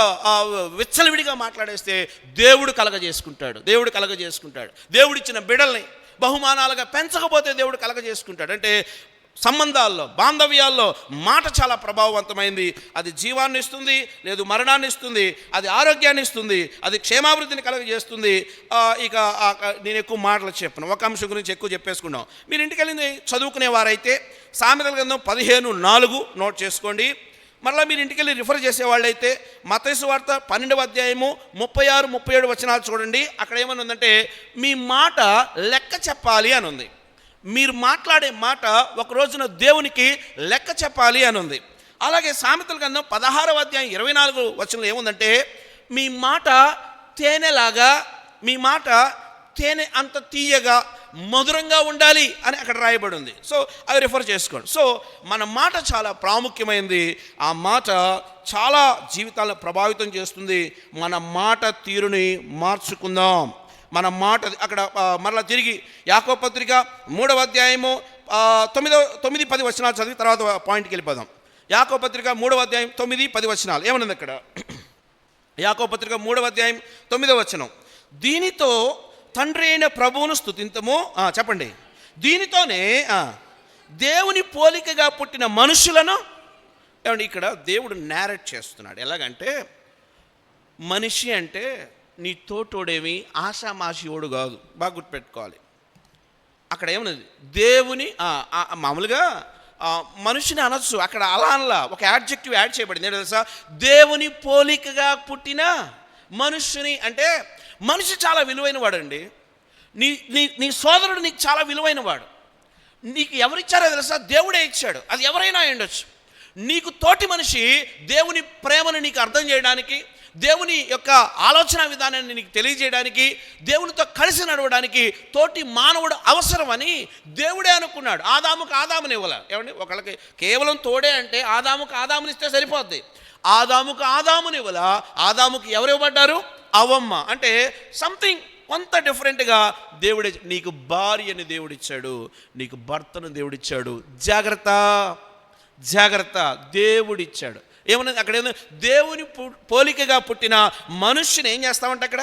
విచ్చలవిడిగా మాట్లాడేస్తే దేవుడు కలగ చేసుకుంటాడు. దేవుడిచ్చిన బిడ్డల్ని బహుమానాలుగా పెంచకపోతే దేవుడు కలగ చేసుకుంటాడు. అంటే సంబంధాల్లో, బాంధవ్యాల్లో మాట చాలా ప్రభావవంతమైంది. అది జీవాన్ని ఇస్తుంది, లేదు మరణాన్ని ఇస్తుంది, అది ఆరోగ్యాన్ని ఇస్తుంది, అది క్షేమాభివృద్ధిని కలగజేస్తుంది. ఇక నేను ఎక్కువ మాటలు చెప్పను, ఒక అంశం గురించి ఎక్కువ చెప్పేసుకున్నాం. మీరు ఇంటికి వెళ్ళింది చదువుకునేవారైతే సామెతల గ్రంథం 15:4 నోట్ చేసుకోండి. మరలా మీరు ఇంటికి వెళ్ళి రిఫర్ చేసేవాళ్ళైతే మత్తయి సువార్త 12వ అధ్యాయము 36, 37 వచనాలు చూడండి. అక్కడ ఏమని ఉందంటే, మీ మాట లెక్క చెప్పాలి అని ఉంది. మీరు మాట్లాడే మాట ఒక రోజున దేవునికి లెక్క చెప్పాలి అని ఉంది. అలాగే సామెతల గ్రంథం 16వ అధ్యాయం 24 వచనంలో ఏముందంటే, మీ మాట తేనెలాగా, మీ మాట తేనె అంత తీయగా మధురంగా ఉండాలి అని అక్కడ రాయబడి ఉంది. సో అవి రిఫర్ చేసుకోండి. సో మన మాట చాలా ప్రాముఖ్యమైనది. ఆ మాట చాలా జీవితాలను ప్రభావితం చేస్తుంది. మన మాట తీరుని మార్చుకుందాం. మన మాట అక్కడ మరలా తిరిగి యాకోబు పత్రిక 3వ అధ్యాయము 9-10 వచనాలు చదివి తర్వాత పాయింట్కి వెళ్ళిపోదాం. యాకోబు పత్రిక 3వ అధ్యాయం 9-10 వచనాలు ఏమన్నది అక్కడ? యాకోబు పత్రిక 3వ అధ్యాయం 9వ వచనం, దీనితో తండ్రి అయిన ప్రభువును స్తుతింతము. చెప్పండి. దీనితోనే దేవుని పోలికగా పుట్టిన మనుషులను ఏమండి, ఇక్కడ దేవుడు నేరేట్ చేస్తున్నాడు. ఎలాగంటే, మనిషి అంటే నీ తోటోడేమి ఆషామాషియోడు కాదు. బాగా గుర్తుపెట్టుకోవాలి. అక్కడ ఏమన్నది, దేవుని మామూలుగా మనిషిని అనొచ్చు, అక్కడ అలా అనలా, ఒక యాడ్జెక్టివ్ యాడ్ చేయబడింది. ఏంటో తెలుసా? దేవుని పోలికగా పుట్టిన మనుషుని. అంటే మనిషి చాలా విలువైన వాడండి. నీ సోదరుడు నీకు చాలా విలువైన వాడు. నీకు ఎవరిచ్చారో తెలుసా? దేవుడే ఇచ్చాడు. అది ఎవరైనా ఉండొచ్చు. నీకు తోటి మనిషి దేవుని ప్రేమను నీకు అర్థం చేయడానికి, దేవుని యొక్క ఆలోచన విధానాన్ని నీకు తెలియజేయడానికి, దేవునితో కలిసి నడవడానికి తోటి మానవుడు అవసరమని దేవుడే అనుకున్నాడు. ఆదాముకు ఆదాముని ఇవ్వాల. ఏమండి, ఒకళ్ళకి కేవలం తోడే అంటే ఆదాముకు ఆదామునిస్తే సరిపోద్ది. ఆదాముకు ఆదాముని ఇవ్వాల. ఆదాముకు ఎవరు ఇవ్వబడ్డారు? అవ్వమ్మ. అంటే సంథింగ్ కొంత డిఫరెంట్గా దేవుడే. నీకు భార్యని దేవుడిచ్చాడు, నీకు భర్తను దేవుడిచ్చాడు. జాగ్రత్త, దేవుడిచ్చాడు. ఏమన్నది అక్కడ? దేవుని పోలికగా పుట్టిన మనుష్యుని ఏం చేస్తామంటే, అక్కడ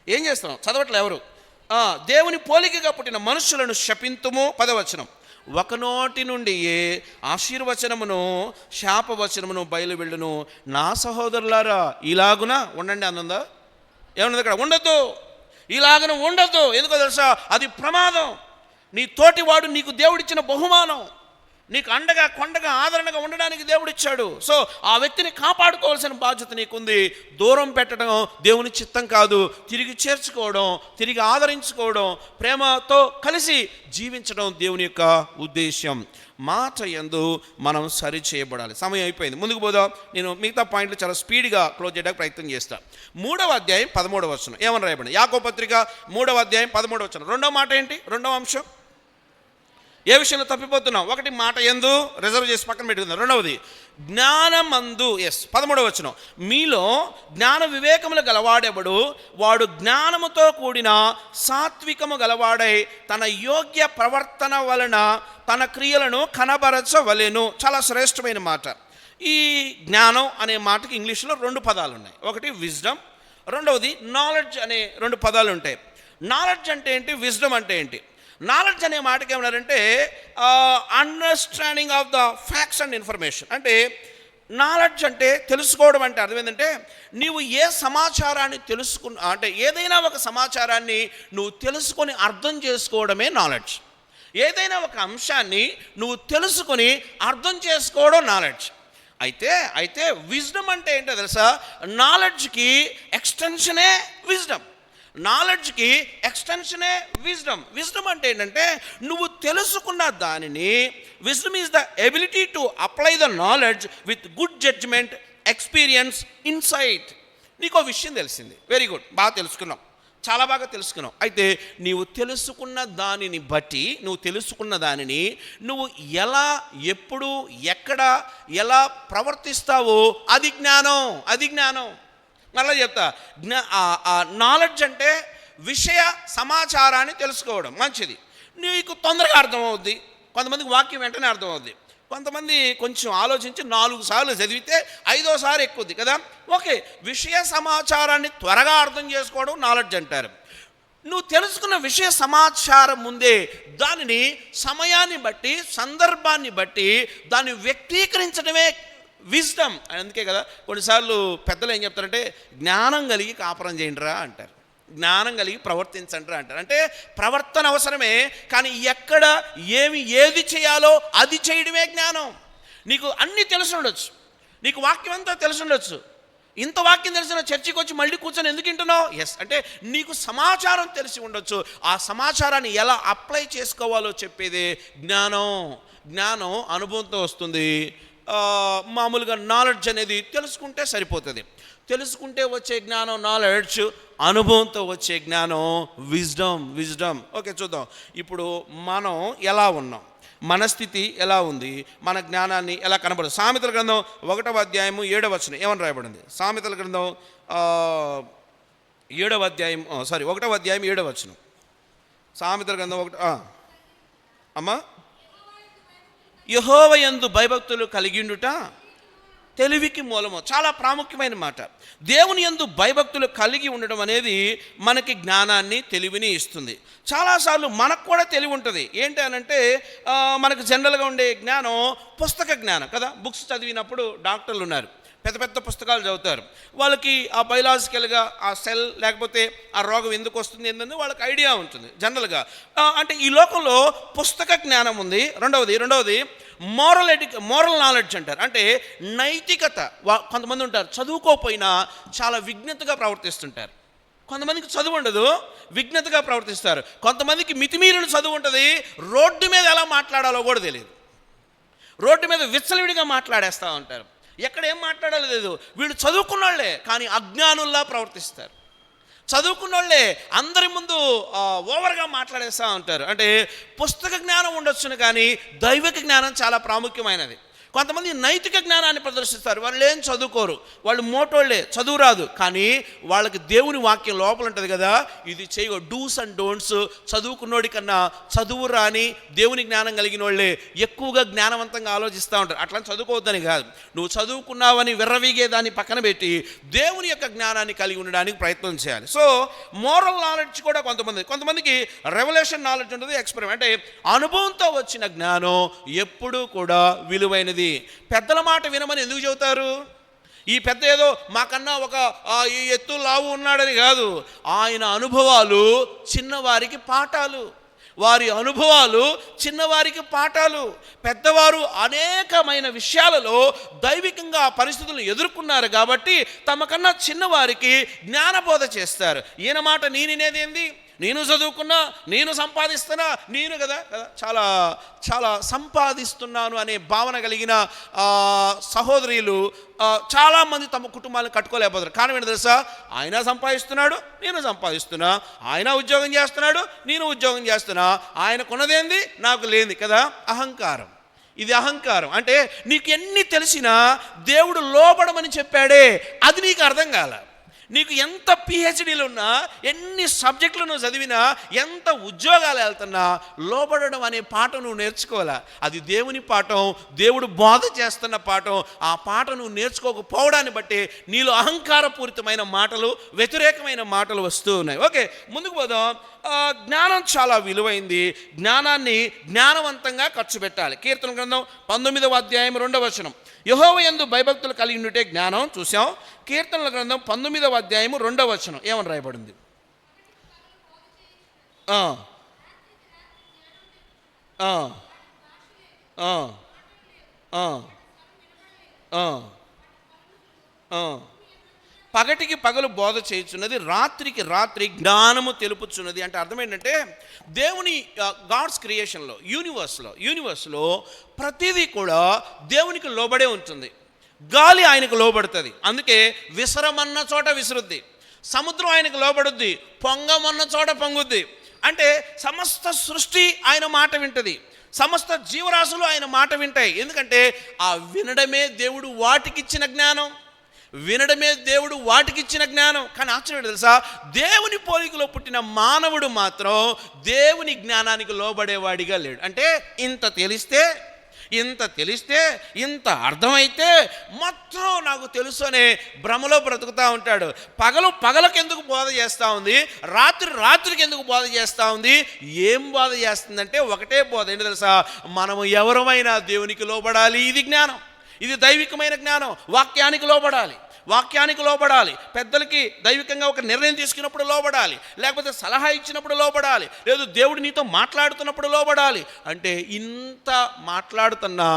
ఏం చేస్తాం? చదవట్లే ఎవరు? దేవుని పోలికగా పుట్టిన మనుషులను శపింతుము. 10వ వచనం, ఒక నోటి నుండి ఏ ఆశీర్వచనమును శాపవచనమును బయలువెళ్ళును. నా సహోదరులారా ఇలాగున ఉండండి అన్నుందా? ఏమన్నది అక్కడ? ఉండొద్దు, ఇలాగన ఉండొద్దు. ఎందుకో తెలుసా? అది ప్రమాదం. నీ తోటివాడు నీకు దేవుడిచ్చిన బహుమానం. నీకు అండగా కొండగా ఆదరణగా ఉండడానికి దేవుడిచ్చాడు. సో ఆ వ్యక్తిని కాపాడుకోవాల్సిన బాధ్యత నీకుంది. దూరం పెట్టడం దేవుని చిత్తం కాదు. తిరిగి చేర్చుకోవడం, తిరిగి ఆదరించుకోవడం, ప్రేమతో కలిసి జీవించడం దేవుని యొక్క ఉద్దేశం. మాట యందు మనం సరి చేయబడాలి. సమయం అయిపోయింది, ముందుకు పోదాం. నేను మిగతా పాయింట్లు చాలా స్పీడ్గా క్లోజ్ చేయడానికి ప్రయత్నం చేస్తాను. 3వ అధ్యాయం 13వ వచనం ఏమని రాయబడింది? యాకోబు పత్రిక 3వ అధ్యాయం 13వ వచనం. రెండో మాట ఏంటి? రెండవ అంశం ఏ విషయంలో తప్పిపోతున్నాం? ఒకటి మాట యందు రిజర్వ్ చేసి పక్కన పెట్టుకుందాం. రెండవది జ్ఞానమందు. 13వ వచనం, మీలో జ్ఞాన వివేకములు గలవాడెవడు? వాడు జ్ఞానముతో కూడిన సాత్వికము గలవాడై తన యోగ్య ప్రవర్తన వలన తన క్రియలను కనబరచవలెను. చాలా శ్రేష్టమైన మాట. ఈ జ్ఞానం అనే మాటకి ఇంగ్లీష్లో 2 పదాలు ఉన్నాయి. ఒకటి విజ్డమ్, రెండవది నాలెడ్జ్ అనే 2 పదాలు ఉంటాయి. నాలెడ్జ్ అంటే ఏంటి? విజ్డమ్ అంటే ఏంటి? నాలెడ్జ్ అనే మాటకి ఏమన్నారంటే understanding of the facts and information. అంటే నాలెడ్జ్ అంటే తెలుసుకోవడం. అంటే అర్థం ఏంటంటే, నీవు ఏ సమాచారాన్ని అంటే ఏదైనా ఒక సమాచారాన్ని నువ్వు తెలుసుకొని అర్థం చేసుకోవడమే నాలెడ్జ్. ఏదైనా ఒక అంశాన్ని నువ్వు తెలుసుకొని అర్థం చేసుకోవడం నాలెడ్జ్. అయితే విజ్డమ్ అంటే ఏంటో తెలుసా? నాలెడ్జ్కి ఎక్స్టెన్షనే విజ్డమ్. నాలెడ్జ్కి ఎక్స్టెన్షనే విజ్డమ్. విజ్డమ్ అంటే ఏంటంటే, నువ్వు తెలుసుకున్న దానిని, wisdom is the ability to apply the knowledge with good judgment, experience, insight. నీకో విషయం తెలిసింది, వెరీ గుడ్, బాగా తెలుసుకున్నావు, చాలా బాగా తెలుసుకున్నావు. అయితే నీవు తెలుసుకున్న దానిని బట్టి, నువ్వు తెలుసుకున్న దానిని నువ్వు ఎలా, ఎప్పుడు, ఎక్కడ, ఎలా ప్రవర్తిస్తావో అది జ్ఞానం. మళ్ళీ చెప్తా, నాలెడ్జ్ అంటే విషయ సమాచారాన్ని తెలుసుకోవడం మంచిది. నీకు తొందరగా అర్థమవుద్ది, కొంతమందికి వాక్యం వెంటనే అర్థమవుద్ది, కొంతమంది కొంచెం ఆలోచించి 4 సార్లు చదివితే 5ఓసారి ఎక్కుద్ది కదా. ఓకే, విషయ సమాచారాన్ని త్వరగా అర్థం చేసుకోవడం నాలెడ్జ్ అంటారు. నువ్వు తెలుసుకున్న విషయ సమాచారం ముందే దానిని సమయాన్ని బట్టి సందర్భాన్ని బట్టి దాన్ని వ్యక్తీకరించడమే విజ్డమ్. అందుకే కదా కొన్నిసార్లు పెద్దలు ఏం చెప్తారంటే జ్ఞానం కలిగి కాపురం చేయండిరా అంటారు, జ్ఞానం కలిగి ప్రవర్తించండి అంటారు. అంటే ప్రవర్తన అవసరమే, కానీ ఎక్కడ ఏది చేయాలో అది చేయడమే జ్ఞానం. నీకు అన్నీ తెలిసి ఉండొచ్చు, నీకు వాక్యం అంతా తెలిసి ఉండొచ్చు, ఇంత వాక్యం తెలిసిన చర్చికి వచ్చి మళ్ళీ కూర్చొని ఎందుకు వింటున్నావు? ఎస్ అంటే నీకు సమాచారం తెలిసి ఉండొచ్చు, ఆ సమాచారాన్ని ఎలా అప్లై చేసుకోవాలో చెప్పేదే జ్ఞానం. జ్ఞానం అనుభవంతో వస్తుంది. మామూలుగా నాలెడ్జ్ అనేది తెలుసుకుంటే సరిపోతుంది. తెలుసుకుంటే వచ్చే జ్ఞానం నాలెడ్జ్, అనుభవంతో వచ్చే జ్ఞానం విజ్డమ్. ఓకే, చూద్దాం ఇప్పుడు మనం ఎలా ఉన్నాం, మన స్థితి ఎలా ఉంది, మన జ్ఞానాన్ని ఎలా కనబడదు. సామెతల గ్రంథం 1వ అధ్యాయము 7వ వచనం ఏమని రాయబడింది? సామెతల గ్రంథం 1వ అధ్యాయం 7వ వచనం. సామెతల గ్రంథం 1 అమ్మా, యెహోవా యందు భయభక్తులు కలిగిండుట తెలివికి మూలము. చాలా ప్రాముఖ్యమైన మాట. దేవుని యందు భయభక్తులు కలిగి ఉండడం అనేది మనకి జ్ఞానాన్ని, తెలివిని ఇస్తుంది. చాలాసార్లు మనకు కూడా తెలివి ఉంటుంది. ఏంటి అనంటే మనకు జనరల్గా ఉండే జ్ఞానం పుస్తక జ్ఞానం కదా. బుక్స్ చదివినప్పుడు డాక్టర్లు ఉన్నారు, పెద్ద పెద్ద పుస్తకాలు చదువుతారు, వాళ్ళకి ఆ బయలాజికల్గా ఆ సెల్ లేకపోతే ఆ రోగం ఎందుకు వస్తుంది ఏంటంటే వాళ్ళకి ఐడియా ఉంటుంది జనరల్గా. అంటే ఈ లోకంలో పుస్తక జ్ఞానం ఉంది. రెండవది మోరల్ నాలెడ్జ్ అంటారు. అంటే నైతికత. కొంతమంది ఉంటారు చదువుకోకపోయినా చాలా విజ్ఞతగా ప్రవర్తిస్తుంటారు. కొంతమందికి చదువు ఉండదు, విజ్ఞతగా ప్రవర్తిస్తారు. కొంతమందికి మితిమీరిన చదువు ఉంటుంది, రోడ్డు మీద ఎలా మాట్లాడాలో కూడా తెలియదు, రోడ్డు మీద విచ్చలవిడిగా మాట్లాడేస్తూ ఉంటారు, ఎక్కడ ఏం మాట్లాడాలో లేదు. వీళ్ళు చదువుకున్న వాళ్ళే కానీ అజ్ఞానుల్లా ప్రవర్తిస్తారు. చదువుకున్న వాళ్ళే అందరి ముందు ఓవర్గా మాట్లాడేస్తూ ఉంటారు. అంటే పుస్తక జ్ఞానం ఉండొచ్చును కానీ దైవిక జ్ఞానం చాలా ప్రాముఖ్యమైనది. కొంతమంది నైతిక జ్ఞానాన్ని ప్రదర్శిస్తారు, వాళ్ళు ఏం చదువుకోరు, వాళ్ళు మోటోళ్ళే, చదువు రాదు, కానీ వాళ్ళకి దేవుని వాక్యం లోపల ఉంటుంది కదా, ఇది చేయో డూస్ అండ్ డోంట్స్. చదువుకున్నోడి కన్నా చదువు రాని దేవుని జ్ఞానం కలిగిన వాళ్ళే ఎక్కువగా జ్ఞానవంతంగా ఆలోచిస్తూ ఉంటారు. అట్లా చదువుకోవద్దని కాదు, నువ్వు చదువుకున్నావని విర్రవీగే దాన్ని పక్కన పెట్టి దేవుని యొక్క జ్ఞానాన్ని కలిగి ఉండడానికి ప్రయత్నం చేయాలి. సో మోరల్ నాలెడ్జ్ కూడా కొంతమందికి రెవల్యూషన్ నాలెడ్జ్ ఉంటుంది, ఎక్స్పెరిమెంట్ అంటే అనుభవంతో వచ్చిన జ్ఞానం ఎప్పుడూ కూడా విలువైనది. పెద్దల మాట వినమని ఎందుకు చెబుతారు? ఈ పెద్ద ఏదో మాకన్నా ఒక ఈ ఎత్తు లావు ఉన్నాడని కాదు, ఆయన అనుభవాలు చిన్నవారికి పాఠాలు, వారి అనుభవాలు చిన్నవారికి పాఠాలు. పెద్దవారు అనేకమైన విషయాలలో దైవికంగా పరిస్థితులను ఎదుర్కొన్నారు కాబట్టి తమకన్నా చిన్నవారికి జ్ఞానబోధ చేస్తారు. ఈయన మాట నేనేదేంది, నేను చదువుకున్నా, నేను సంపాదిస్తున్నా, నేను కదా చాలా చాలా సంపాదిస్తున్నాను అనే భావన కలిగిన సహోదరులు చాలామంది తమ కుటుంబాలను కట్టుకోలేకపోతారు. కారణం ఏంటో తెలుసా? ఆయన సంపాదిస్తున్నాడు, నేను సంపాదిస్తున్నా, ఆయన ఉద్యోగం చేస్తున్నాడు, నేను ఉద్యోగం చేస్తున్నా, ఆయనకున్నదేంది నాకు లేని కదా. అహంకారం. ఇది అహంకారం. అంటే నీకు ఎన్ని తెలిసినా దేవుడు లోబడమని చెప్పాడే అది నీకు అర్థం కాల. నీకు ఎంత పిహెచ్డీలు ఉన్నా, ఎన్ని సబ్జెక్టులు నువ్వు చదివినా, ఎంత ఉద్యోగాలు వెళ్తున్నా, లోబడడం అనే పాఠం నువ్వు నేర్చుకోవాలా. అది దేవుని పాఠం, దేవుడు బోధ చేస్తున్న పాఠం. ఆ పాఠం నువ్వు నేర్చుకోకపోవడాన్ని బట్టి నీలో అహంకారపూరితమైన మాటలు, వ్యతిరేకమైన మాటలు వస్తూ ఉన్నాయి. ఓకే, ముందుకు పోదాం. జ్ఞానం చాలా విలువైంది. జ్ఞానాన్ని జ్ఞానవంతంగా ఖర్చు పెట్టాలి. కీర్తన గ్రంథం 19వ అధ్యాయం 2వ వచనం, యెహోవా యందు భయభక్తులు కలిగి ఉంటే జ్ఞానం. చూసాం. కీర్తనల గ్రంథం 19వ అధ్యాయము 2వ వచనం ఏమని రాయబడింది? పగటికి పగలు బోధ చేయుచున్నది, రాత్రికి రాత్రి జ్ఞానము తెలుపుచున్నది. అంటే అర్థం ఏంటంటే దేవుని గాడ్స్ క్రియేషన్లో, యూనివర్స్లో ప్రతిదీ కూడా దేవునికి లోబడే ఉంటుంది. గాలి ఆయనకు లోబడుతుంది, అందుకే విసరమన్న చోట విసురుద్ది. సముద్రం ఆయనకు లోబడుద్ది, పొంగమన్న చోట పొంగుద్ది. అంటే సమస్త సృష్టి ఆయన మాట వింటది, సమస్త జీవరాశులు ఆయన మాట వింటాయి. ఎందుకంటే ఆ వినడమే దేవుడు వాటికిచ్చిన జ్ఞానం. వినడమే దేవుడు వాటికిచ్చిన జ్ఞానం. కానీ ఆశ్చర్యం తెలుసా, దేవుని పోలికలో పుట్టిన మానవుడు మాత్రం దేవుని జ్ఞానానికి లోబడేవాడిగా లేడు. అంటే ఇంత తెలిస్తే ఇంత అర్థమైతే మొత్తం నాకు తెలుసు అనే భ్రమలో బ్రతుకుతూ ఉంటాడు. పగలకెందుకు బోధ చేస్తూ ఉంది, రాత్రికి ఎందుకు బోధ చేస్తూ ఉంది? ఏం బోధ చేస్తుందంటే ఒకటే బోధ, ఏంటి తెలుసా, మనము ఎవరమైనా దేవునికి లోబడాలి. ఇది జ్ఞానం, ఇది దైవికమైన జ్ఞానం. వాక్యానికి లోబడాలి. పెద్దలకి దైవికంగా ఒక నిర్ణయం తీసుకున్నప్పుడు లోబడాలి, లేకపోతే సలహా ఇచ్చినప్పుడు లోబడాలి, లేదు దేవుడు నీతో మాట్లాడుతున్నప్పుడు లోబడాలి. అంటే ఇంత మాట్లాడుతున్నా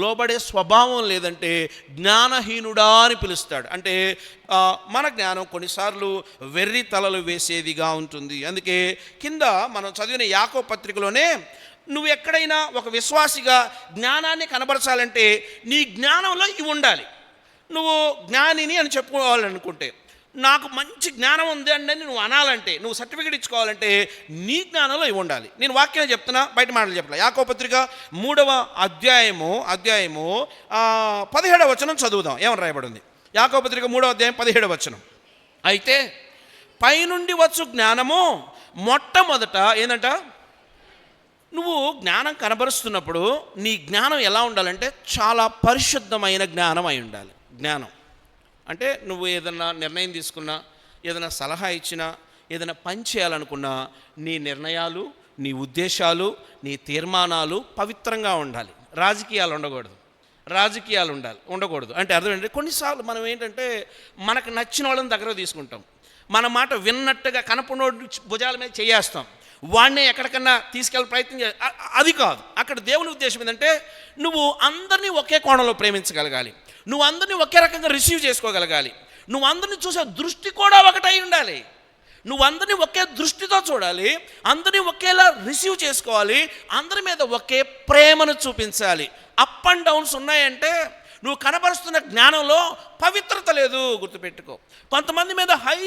లోబడే స్వభావం లేదంటే జ్ఞానహీనుడా అని పిలుస్తాడు. అంటే మన జ్ఞానం కొన్నిసార్లు వెర్రి తలలు వేసేదిగా ఉంటుంది. అందుకే కింద మనం చదివిన యాకోబు పత్రికలోనే, నువ్వు ఎక్కడైనా ఒక విశ్వాసిగా జ్ఞానాన్ని కనబరచాలంటే నీ జ్ఞానంలో ఇవి ఉండాలి. నువ్వు జ్ఞానిని అని చెప్పుకోవాలనుకుంటే, నాకు మంచి జ్ఞానం ఉంది అని నువ్వు అనాలంటే, నువ్వు సర్టిఫికేట్ ఇచ్చుకోవాలంటే నీ జ్ఞానంలో ఇవి ఉండాలి. నేను వాక్యం చెప్తున్నా, బయట మాటలు చెప్పలే. యాకోబు పత్రిక 3వ అధ్యాయము 17వ వచనం చదువుదాం. ఏమని రాయబడింది? యాకోబు పత్రిక 3వ అధ్యాయం 17వ వచనం. అయితే పైనుండి వచ్చు జ్ఞానము మొట్టమొదట ఏంటంట, నువ్వు జ్ఞానం కనబరుస్తున్నప్పుడు నీ జ్ఞానం ఎలా ఉండాలంటే చాలా పరిశుద్ధమైన జ్ఞానం అయి ఉండాలి. జ్ఞానం అంటే నువ్వు ఏదన్నా నిర్ణయం తీసుకున్నా, ఏదైనా సలహా ఇచ్చినా, ఏదైనా పని చేయాలనుకున్నా, నీ నిర్ణయాలు, నీ ఉద్దేశాలు, నీ తీర్మానాలు పవిత్రంగా ఉండాలి. రాజకీయాలు ఉండకూడదు. అంటే అర్థం ఏంటంటే, కొన్నిసార్లు మనం ఏంటంటే మనకు నచ్చిన వాళ్ళని దగ్గర తీసుకుంటాం, మన మాట విన్నట్టుగా కనపడినోడి భుజాల మీద చేయేస్తాం, వాడిని ఎక్కడికన్నా తీసుకెళ్ళే ప్రయత్నం అది కాదు. అక్కడ దేవుని ఉద్దేశం ఏంటంటే, నువ్వు అందరినీ ఒకే కోణంలో ప్రేమించగలగాలి, నువ్వు అందరినీ ఒకే రకంగా రిసీవ్ చేసుకోగలగాలి, నువ్వు అందరినీ చూసే దృష్టి కూడా ఒకటై ఉండాలి, నువ్వు అందరినీ ఒకే దృష్టితో చూడాలి, అందరినీ ఒకేలా రిసీవ్ చేసుకోవాలి, అందరి మీద ఒకే ప్రేమను చూపించాలి. అప్ అండ్ డౌన్స్ ఉన్నాయంటే నువ్వు కనబరుస్తున్న జ్ఞానంలో పవిత్రత లేదు. గుర్తుపెట్టుకో. కొంతమంది మీద హై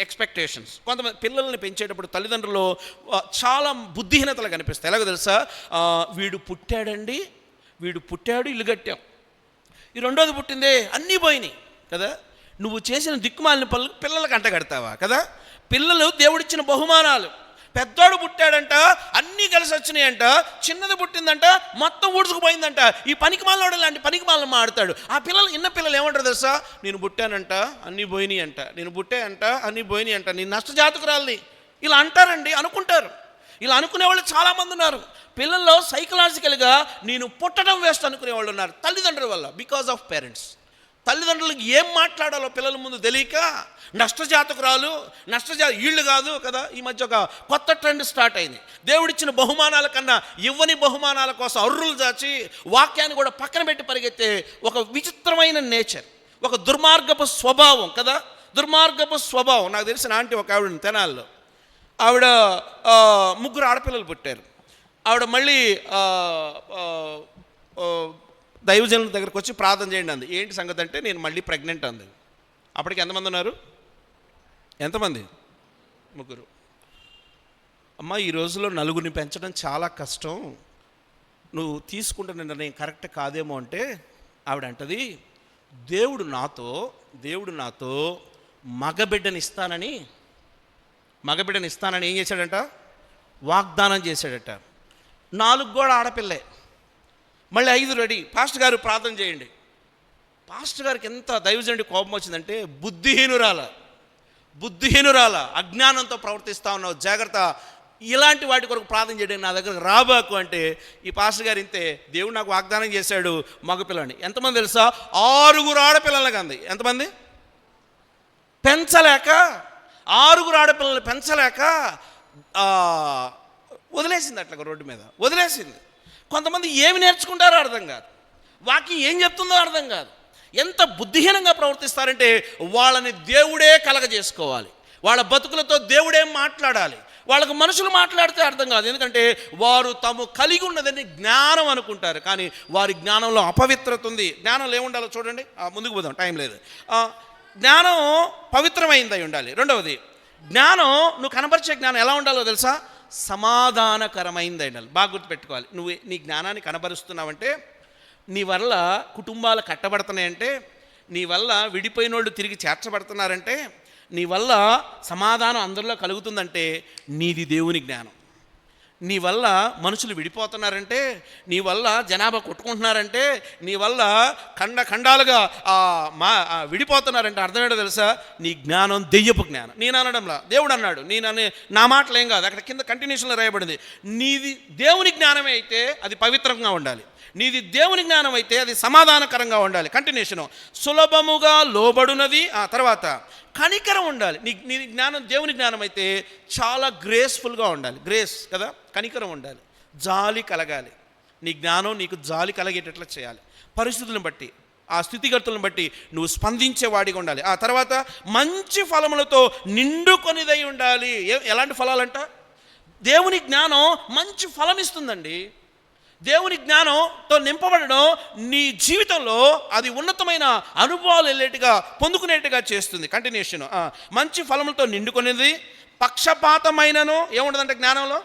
ఎక్స్పెక్టేషన్స్. కొంతమంది పిల్లల్ని పెంచేటప్పుడు తల్లిదండ్రులు చాలా బుద్ధిహీనతలు కనిపిస్తాయి. ఎలాగో తెలుసా, వీడు పుట్టాడు, ఇల్లు కట్టాం, ఈ రెండోది పుట్టిందే, అన్నీ పోయినాయి కదా. నువ్వు చేసిన దిక్కుమాలిన పనులు పిల్లలకు అంటగడతావా కదా. పిల్లలు దేవుడిచ్చిన బహుమానాలు. పెద్దోడు పుట్టాడంట, అన్నీ కలిసి వచ్చినాయంట, చిన్నది పుట్టిందంట, మొత్తం ఊడ్చుకుపోయిందంట. ఈ పనికిమాలినోడు లాంటి పనికిమాలను మాడతాడు. ఆ పిల్లలు ఏమంటారు తెలుసా, నేను పుట్టానంట అన్నీ పోయినాయి అంట, నేను పుట్టాయంట అన్నీ పోయినాయి అంట, నేను నష్టజాతకురాల్ని, ఇలా అంటారండి, అనుకుంటారు. ఇలా అనుకునేవాళ్ళు చాలామంది ఉన్నారు. పిల్లల్లో సైకలాజికల్గా నేను పుట్టడం వేస్ట్ అనుకునేవాళ్ళు ఉన్నారు, తల్లిదండ్రుల వల్ల, బికాజ్ ఆఫ్ పేరెంట్స్. తల్లిదండ్రులకు ఏం మాట్లాడాలో పిల్లల ముందు తెలియక నష్టజాతకురాలు, వీళ్ళు కాదు కదా. ఈ మధ్య ఒక కొత్త ట్రెండ్ స్టార్ట్ అయింది. దేవుడిచ్చిన బహుమానాల కన్నా ఇవ్వని బహుమానాల కోసం అర్రులు దాచి వాక్యాన్ని కూడా పక్కన పెట్టి పరిగెత్తే ఒక విచిత్రమైన నేచర్, ఒక దుర్మార్గపు స్వభావం కదా. దుర్మార్గపు స్వభావం. నాకు తెలిసిన ఆంటీ ఒక ఆవిడ తెనాల్లో, ఆవిడ 3 ఆడపిల్లలు పుట్టారు. ఆవిడ మళ్ళీ దైవజనుల దగ్గరకు వచ్చి ప్రార్థన చేయండి అంది. ఏంటి సంగతి అంటే, నేను మళ్ళీ ప్రెగ్నెంట్ అంది. అప్పటికి ఎంతమంది ఉన్నారు? 3. అమ్మ, ఈ రోజుల్లో నలుగురిని పెంచడం చాలా కష్టం, నువ్వు తీసుకుంటున్న నిర్ణయం కరెక్ట్ కాదేమో అంటే, ఆవిడ అంటది, దేవుడు నాతో మగబిడ్డని ఇస్తానని ఏం చేశాడంట? వాగ్దానం చేశాడట. 4 కూడా ఆడపిల్లే, మళ్ళీ 5 రెడీ. పాస్టర్ గారు ప్రార్థన చేయండి. పాస్టర్ గారికి ఎంత దైవజనుడి కోపం వచ్చిందంటే, బుద్ధిహీనురాల అజ్ఞానంతో ప్రవర్తిస్తూ ఉన్నావు, జాగ్రత్త, ఇలాంటి వాటి కొరకు ప్రార్థన చేయడానికి నా దగ్గరకు రాబాకు అంటే, ఈ పాస్టర్ గారు ఇంతే, దేవుడు నాకు వాగ్దానం చేశాడు మగపిల్లని. ఎంతమంది తెలుసా? 6 ఆడపిల్లలకి అంది. ఎంతమంది? పెంచలేక, 6 ఆడపిల్లలు పెంచలేక వదిలేసింది, అట్లా రోడ్డు మీద వదిలేసింది. కొంతమంది ఏమి నేర్చుకుంటారో అర్థం కాదు, వాక్యం ఏం చెప్తుందో అర్థం కాదు. ఎంత బుద్ధిహీనంగా ప్రవర్తిస్తారంటే, వాళ్ళని దేవుడే కలగజేసుకోవాలి, వాళ్ళ బతుకులతో దేవుడే మాట్లాడాలి, వాళ్ళకు మనుషులు మాట్లాడితే అర్థం కాదు. ఎందుకంటే వారు తాము కలిగి ఉన్నదని జ్ఞానం అనుకుంటారు, కానీ వారి జ్ఞానంలో అపవిత్రత ఉంది. జ్ఞానంలో ఏముండాలో చూడండి, ముందుకు పోదాం, టైం లేదు. జ్ఞానం పవిత్రమైందై ఉండాలి. రెండవది, జ్ఞానం నువ్వు కనబరిచే జ్ఞానం ఎలా ఉండాలో తెలుసా? సమాధానకరమైంది ఉండాలి. బాగా గుర్తుపెట్టుకోవాలి. నీ జ్ఞానాన్ని కనబరుస్తున్నావంటే, నీ వల్ల కుటుంబాలు కట్టబడుతున్నాయంటే, నీ వల్ల విడిపోయిన వాళ్ళు తిరిగి చేర్చబడుతున్నారంటే, నీ వల్ల సమాధానం అందరిలో కలుగుతుందంటే నీది దేవుని జ్ఞానం. నీ వల్ల మనుషులు విడిపోతున్నారంటే, నీ వల్ల జనాభా కొట్టుకుంటున్నారంటే, నీ వల్ల ఖండాలుగా విడిపోతున్నారంటే అర్థం ఏంటో తెలుసా? నీ జ్ఞానం దెయ్యపు జ్ఞానం. నేను అనడంలా, దేవుడు అన్నాడు. నా మాటలు ఏం కాదు, అక్కడ కింద కంటిన్యూషన్లో రాయబడింది. నీది దేవుని జ్ఞానమే అయితే అది పవిత్రంగా ఉండాలి. నీది దేవుని జ్ఞానం అయితే అది సమాధానకరంగా ఉండాలి. కంటిన్యూషను, సులభముగా లోబడునది. తర్వాత కనికరం ఉండాలి. నీ జ్ఞానం దేవుని జ్ఞానం అయితే చాలా గ్రేస్ఫుల్గా ఉండాలి. గ్రేస్ కదా, కనికరం ఉండాలి, జాలి కలగాలి. నీ జ్ఞానం నీకు జాలి కలిగేటట్లు చేయాలి. పరిస్థితులను బట్టి, ఆ స్థితిగతులను బట్టి నువ్వు స్పందించేవాడిగా ఉండాలి. ఆ తర్వాత మంచి ఫలములతో నిండుకొనిదై ఉండాలి. ఎలాంటి ఫలాలంట? దేవుని జ్ఞానం మంచి ఫలం ఇస్తుందండి. దేవుని జ్ఞానంతో నింపబడడం నీ జీవితంలో అది ఉన్నతమైన అనుభవాలు వెళ్ళేట్టుగా పొందుకునేట్టుగా చేస్తుంది. కంటిన్యూషన్, మంచి ఫలములతో నిండుకునేది, పక్షపాతమైనను ఏముండదంటే జ్ఞానంలో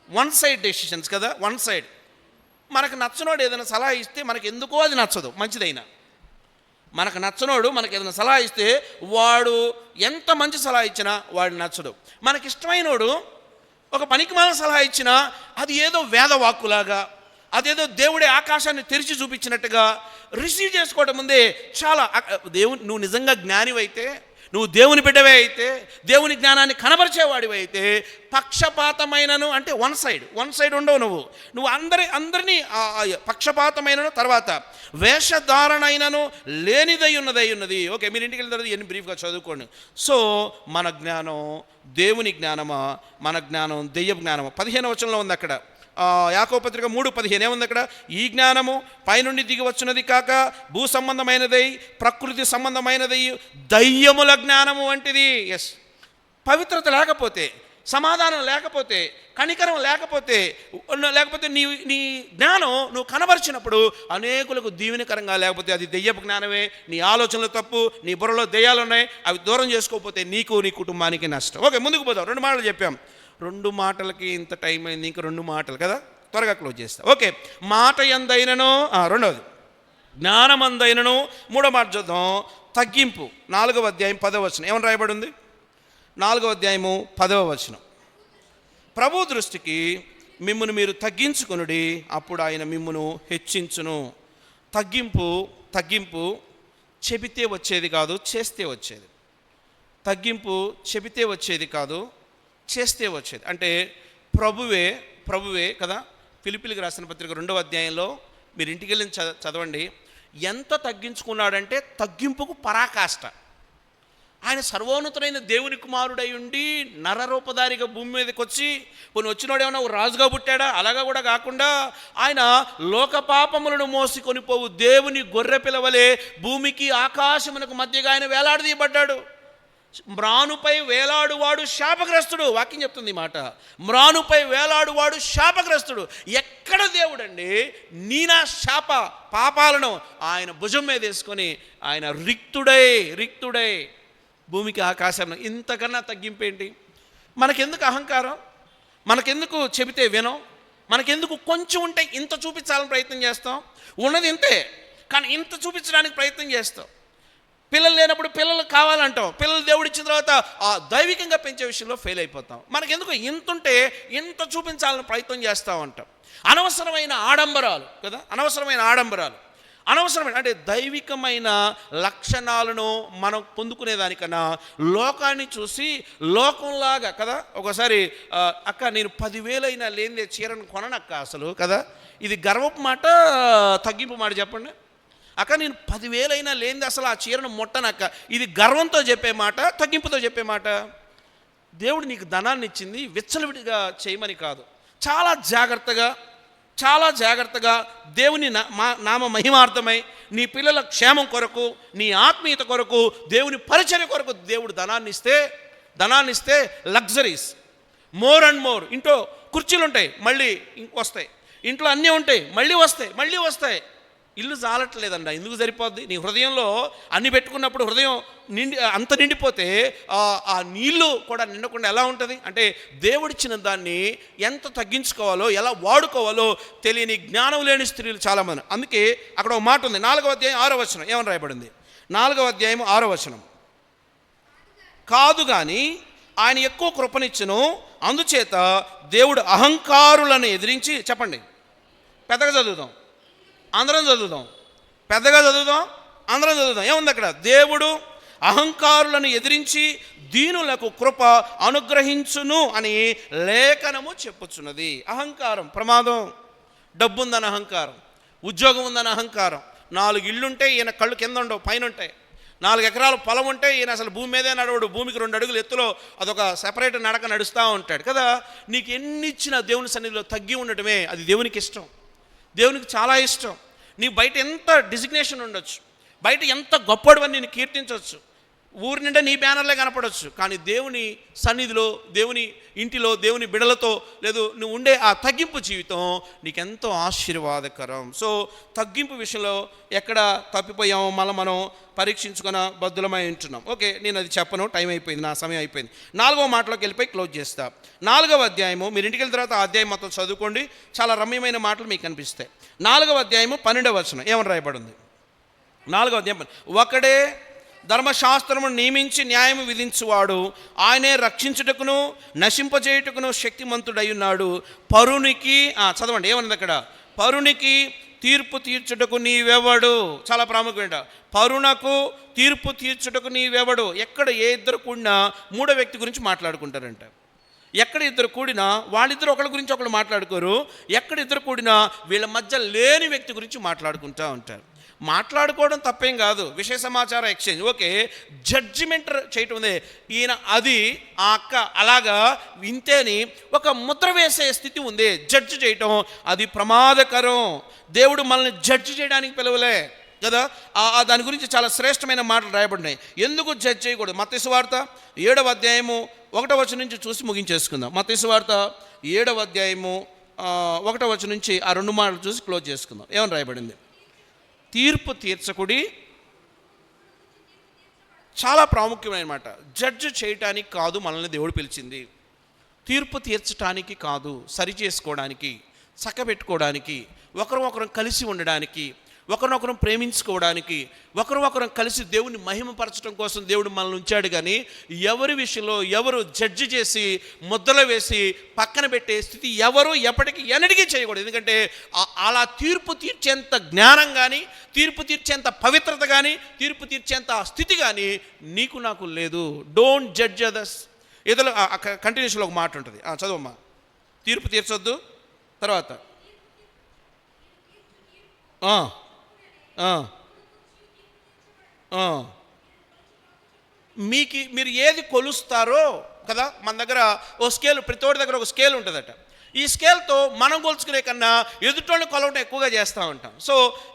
వన్ సైడ్ డెసిషన్స్ కదా, వన్ సైడ్. మనకు నచ్చనోడు ఏదైనా సలహా ఇస్తే మనకు ఎందుకో అది నచ్చదు, మంచిదైనా. మనకు నచ్చనోడు మనకు ఏదైనా సలహా ఇస్తే వాడు ఎంత మంచి సలహా ఇచ్చినా వాడు నచ్చడు. మనకి ఇష్టమైనోడు ఒక పనికిమాలిన సలహా ఇచ్చినా అది ఏదో వేదవాక్కులాగా, అదేదో దేవుడే ఆకాశాన్ని తెరిచి చూపించినట్టుగా రిసీవ్ చేసుకోవడం ముందే చాలా నువ్వు నిజంగా జ్ఞానివైతే, నువ్వు దేవుని బిడ్డవే అయితే, దేవుని జ్ఞానాన్ని కనబరిచేవాడివి అయితే, పక్షపాతమైనను అంటే వన్ సైడ్ ఉండవు. నువ్వు అందరినీ పక్షపాతమైనను, తర్వాత వేషధారణైనను లేనిదై ఉన్నది. ఓకే, మీరు ఇంటికి వెళ్ళిన తర్వాత ఎన్ని బ్రీఫ్గా చదువుకోండి. సో మన జ్ఞానం దేవుని జ్ఞానమా, మన జ్ఞానం దెయ్యపు జ్ఞానమా? 15వ వచనంలో ఉంది అక్కడ, యాకోబు పత్రిక 3:15 ఏముంది అక్కడ? ఈ జ్ఞానము పైనుండి దిగి వచ్చినది కాక భూ సంబంధమైనదై ప్రకృతి సంబంధమైనదై దయ్యముల జ్ఞానము వంటిది. ఎస్, పవిత్రత లేకపోతే, సమాధానం లేకపోతే, కనికరం లేకపోతే నీ జ్ఞానం నువ్వు కనబరిచినప్పుడు అనేకులకు దీవెనకరంగా లేకపోతే అది దెయ్యపు జ్ఞానమే. నీ ఆలోచనలు తప్పు, నీ బుర్రలో దెయ్యాలు ఉన్నాయి, అవి దూరం చేసుకోకపోతే నీకు నీ కుటుంబానికి నష్టం. ఓకే, ముందుకు పోదాం. 2 మాటలు చెప్పాం. 2 మాటలకి ఇంత టైం అయింది, ఇంకా 2 మాటలు కదా, త్వరగా క్లోజ్ చేస్తా. ఓకే, మాట ఎందైనను, రెండవది జ్ఞానమందైనను. 3వ మాట చూద్దాం, తగ్గింపు. 4వ అధ్యాయం 10వ వచనం ఏమని రాయబడి ఉంది? 4వ అధ్యాయము 10వ వచనం, ప్రభు దృష్టికి మిమ్మును మీరు తగ్గించుకొనుడి, అప్పుడు ఆయన మిమ్మును హెచ్చించును. తగ్గింపు చెబితే వచ్చేది కాదు, చేస్తే వచ్చేది. తగ్గింపు చెబితే వచ్చేది కాదు, చేస్తే వచ్చేది. అంటే ప్రభువే కదా. ఫిలిప్పీలకు రాసిన పత్రిక 2వ అధ్యాయంలో మీరు ఇంటికి వెళ్ళి చదవండి. ఎంత తగ్గించుకున్నాడంటే తగ్గింపుకు పరాకాష్ట. ఆయన సర్వోన్నతుడైన దేవుని కుమారుడై ఉండి నరరూపధారిగా భూమి మీదకి వచ్చి, కొన్ని వచ్చినోడు ఏమన్నా రాజుగా పుట్టాడా? అలాగా కూడా కాకుండా ఆయన లోక పాపములను మోసుకొని పోవు దేవుని గొర్రె పిల్లవలే భూమికి ఆకాశమునకు మధ్యగా ఆయన వేలాడదీయబడ్డాడు. మ్రానుపై వేలాడువాడు శాపగ్రస్తుడు. వాక్యం చెప్తుంది ఈ మాట. మ్రానుపై వేలాడువాడు శాపగ్రస్తుడు. ఎక్కడ దేవుడండి నా శాప పాపాలను ఆయన భుజం మీద వేసుకొని ఆయన రిక్తుడై భూమికి ఆకాశం. ఇంతకన్నా తగ్గింపేంటి? మనకెందుకు అహంకారం? మనకెందుకు చెబితే వినం? మనకెందుకు కొంచెం ఉంటే ఇంత చూపించాలని ప్రయత్నం చేస్తాం? ఉన్నది ఇంతే, కానీ ఇంత చూపించడానికి ప్రయత్నం చేస్తాం. పిల్లలు లేనప్పుడు పిల్లలు కావాలంటాం. పిల్లలు దేవుడు ఇచ్చిన తర్వాత ఆ దైవికంగా పెంచే విషయంలో ఫెయిల్ అయిపోతాం. మనకెందుకు ఇంత ఉంటే ఇంత చూపించాలని ప్రయత్నం చేస్తూ ఉంటాం. అనవసరమైన ఆడంబరాలు కదా, అనవసరమైన అంటే దైవికమైన లక్షణాలను మనం పొందుకునేదానికన్నా లోకాన్ని చూసి లోకంలాగా కదా. ఒకసారి అక్క నేను 10,000 అయినా లేనిదే చీరను కొననక్క అసలు కదా. ఇది గర్వపు మాట, తగ్గింపు మాట చెప్పండి. అక్క నేను 10,000 అయినా లేనిది అసలు ఆ చీరను ముట్టనక్క. ఇది గర్వంతో చెప్పే మాట, తగ్గింపుతో చెప్పే మాట. దేవుడు నీకు ధనాన్ని ఇచ్చింది విచ్చలవిడిగా చేయమని కాదు. చాలా జాగ్రత్తగా దేవుని నామ మహిమార్థమై నీ పిల్లల క్షేమం కొరకు, నీ ఆత్మీయత కొరకు, దేవుని పరిచర్య కొరకు దేవుడు ధనాన్ని ఇస్తే లగ్జరీస్ మోర్ అండ్ మోర్. ఇంట్లో కుర్చీలు ఉంటాయి, మళ్ళీ వస్తాయి. ఇంట్లో అన్నీ ఉంటాయి, మళ్ళీ వస్తాయి. ఇల్లు చాలట్లేదండి, ఎందుకు సరిపోద్ది? నీ హృదయంలో అన్ని పెట్టుకున్నప్పుడు హృదయం అంత నిండిపోతే ఆ నీళ్లు కూడా నిండకుండా ఎలా ఉంటుంది? అంటే దేవుడిచ్చిన దాన్ని ఎంత తగ్గించుకోవాలో, ఎలా వాడుకోవాలో తెలియని జ్ఞానం లేని స్త్రీలు చాలామంది. అందుకే అక్కడ ఒక మాట ఉంది, 4వ అధ్యాయం 6వ వచనం ఏమని రాయబడింది? 4వ అధ్యాయం 6వ వచనం, కాదు కానీ ఆయన ఎక్కువ కృపనిచ్చును, అందుచేత దేవుడు అహంకారులను ఎదిరించి, చెప్పండి పెద్దగా చదువుదాం, అందరం చదువుదాం, పెద్దగా చదువుదాం, అందరం చదువుదాం. ఏముంది అక్కడ? దేవుడు అహంకారులను ఎదిరించి దీనులకు కృప అనుగ్రహించును అని లేఖనము చెప్పుచున్నది. అహంకారం ప్రమాదం. డబ్బు ఉందని అహంకారం, ఉద్యోగం ఉందని అహంకారం, 4 ఇళ్ళుంటే ఈయన కళ్ళు కింద ఉండవు, పైన ఉంటాయి. 4 ఎకరాల పొలం ఉంటే ఈయన అసలు భూమి మీదే నడవడు, భూమికి 2 అడుగులు ఎత్తులో అదొక సెపరేట్ నడక నడుస్తూ ఉంటాడు కదా. నీకు ఎన్ని ఇచ్చినా దేవుని సన్నిధిలో తగ్గి ఉండటమే అది దేవునికి ఇష్టం, దేవునికి చాలా ఇష్టం. నీ బయట ఎంత డిజిగ్నేషన్ ఉండొచ్చు, బయట ఎంత గొప్పవాడివని నేను కీర్తించవచ్చు, ఊరి నిండా నీ బ్యానర్లే కనపడవచ్చు, కానీ దేవుని సన్నిధిలో, దేవుని ఇంటిలో, దేవుని బిడలతో లేదు నువ్వు ఉండే ఆ తగ్గింపు జీవితం నీకెంతో ఆశీర్వాదకరం. సో తగ్గింపు విషయంలో ఎక్కడ తప్పిపోయామో మనం పరీక్షించుకున్న బద్దులమై ఉంటున్నాం. ఓకే, నేను అది చెప్పను, టైం అయిపోయింది, నా సమయం అయిపోయింది. 4వ మాటలోకి వెళ్ళిపోయి క్లోజ్ చేస్తా. 4వ అధ్యాయము, మీరు ఇంటికి వెళ్ళిన తర్వాత ఆ అధ్యాయం మొత్తం చదువుకోండి, చాలా రమ్యమైన మాటలు మీకు కనిపిస్తాయి. 4వ అధ్యాయము 12వ వచనం ఏమని రాయబడింది? 4వ అధ్యాయం, ఒకడే ధర్మశాస్త్రమును నియమించి న్యాయము విధించువాడు, ఆయనే రక్షించుటకును నశింపజేయుటకును శక్తిమంతుడై ఉన్నాడు. పరునికి చదవండి ఏమన్నది అక్కడ? పరునికి తీర్పు తీర్చుటకు నీవెవడు? చాలా ప్రాముఖ్యమైన, పరునకు తీర్పు తీర్చుటకు నీవెవడు. ఎక్కడ ఏ ఇద్దరు కూడినా 3వ వ్యక్తి గురించి మాట్లాడుకుంటారంట. ఎక్కడ ఇద్దరు కూడినా వాళ్ళిద్దరు ఒకరి గురించి ఒకరు మాట్లాడుకోరు. ఎక్కడ ఇద్దరు కూడినా వీళ్ళ మధ్య లేని వ్యక్తి గురించి మాట్లాడుకుంటూ ఉంటారు. మాట్లాడుకోవడం తప్పేం కాదు, విషయ సమాచార ఎక్స్చేంజ్, ఓకే. జడ్జిమెంట్ చేయటం ఉంది, ఈయన అది, ఆ అక్క అలాగా వింతేని ఒక ముద్ర వేసే స్థితి ఉంది. జడ్జి చేయటం అది ప్రమాదకరం. దేవుడు మనల్ని జడ్జి చేయడానికి పిలవలే కదా. దాని గురించి చాలా శ్రేష్టమైన మాటలు రాయబడినాయి. ఎందుకు జడ్జి చేయకూడదు? మత్తయి సువార్త 7వ అధ్యాయము 1వ వచనం నుంచి చూసి ముగించేసుకుందాం. మత్తయి సువార్త 7వ అధ్యాయము 1వ వచనం నుంచి ఆ 2 మాటలు చూసి క్లోజ్ చేసుకుందాం. ఏమని రాయబడింది? తీర్పు తీర్చకుడి. చాలా ప్రాముఖ్యమైన మాట. జడ్జి చేయటానికి కాదు మనల్ని దేవుడు పిలిచింది, తీర్పు తీర్చడానికి కాదు, సరి చేసుకోవడానికి, చక్కబెట్టుకోవడానికి, ఒకరు కలిసి ఉండడానికి, ఒకరినొకరం ప్రేమించుకోవడానికి, ఒకరు కలిసి దేవుని మహిమపరచడం కోసం దేవుడు మనల్ని ఉంచాడు. కానీ ఎవరి విషయంలో ఎవరు జడ్జి చేసి ముద్రలు వేసి పక్కన పెట్టే స్థితి ఎవరు ఎప్పటికీ ఎన్నటికీ చేయకూడదు. ఎందుకంటే అలా తీర్పు తీర్చేంత జ్ఞానం కానీ, తీర్పు తీర్చేంత పవిత్రత కానీ, తీర్పు తీర్చేంత స్థితి కానీ నీకు నాకు లేదు. Don't judge others. ఏదో కంటిన్యూషన్లో ఒక మాట ఉంటుంది, చదువమ్మా. తీర్పు తీర్చొద్దు, తర్వాత మీరు ఏది కొలుస్తారో కదా. మన దగ్గర ఓ స్కేల్, ప్రతివాడి దగ్గర ఒక స్కేల్ ఉంటుందట. ఈ స్కేల్తో మనం కొలుచుకునే కన్నా ఎదుటోళ్ళని కొలవడం ఎక్కువగా చేస్తూ ఉంటాం. సో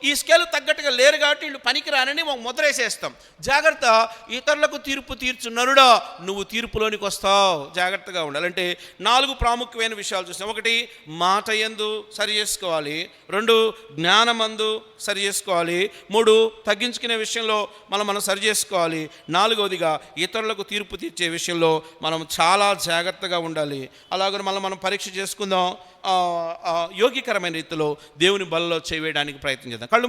ఈ స్కేల్ తగ్గట్టుగా లేరు కాబట్టి వీళ్ళు పనికి రానని ఒక ముద్ర వేసేస్తాం. జాగ్రత్త, ఇతరులకు తీర్పు తీర్చు నరుడా, నువ్వు తీర్పులోనికి వస్తావు. జాగ్రత్తగా ఉండాలంటే 4 ప్రాముఖ్యమైన విషయాలు చూస్తాం. 1 మాట యందు సరి చేసుకోవాలి, 2 జ్ఞానమందు సరి చేసుకోవాలి, 3 తగ్గించుకునే విషయంలో మనం సరి చేసుకోవాలి, 4వదిగా ఇతరులకు తీర్పు తీర్చే విషయంలో మనం చాలా జాగ్రత్తగా ఉండాలి. అలాగే మనం పరీక్ష చేసుకుందాం, యోగ్యకరమైన రీతిలో దేవుని బలలో చేయడానికి ప్రయత్నం చేద్దాం. కళ్ళు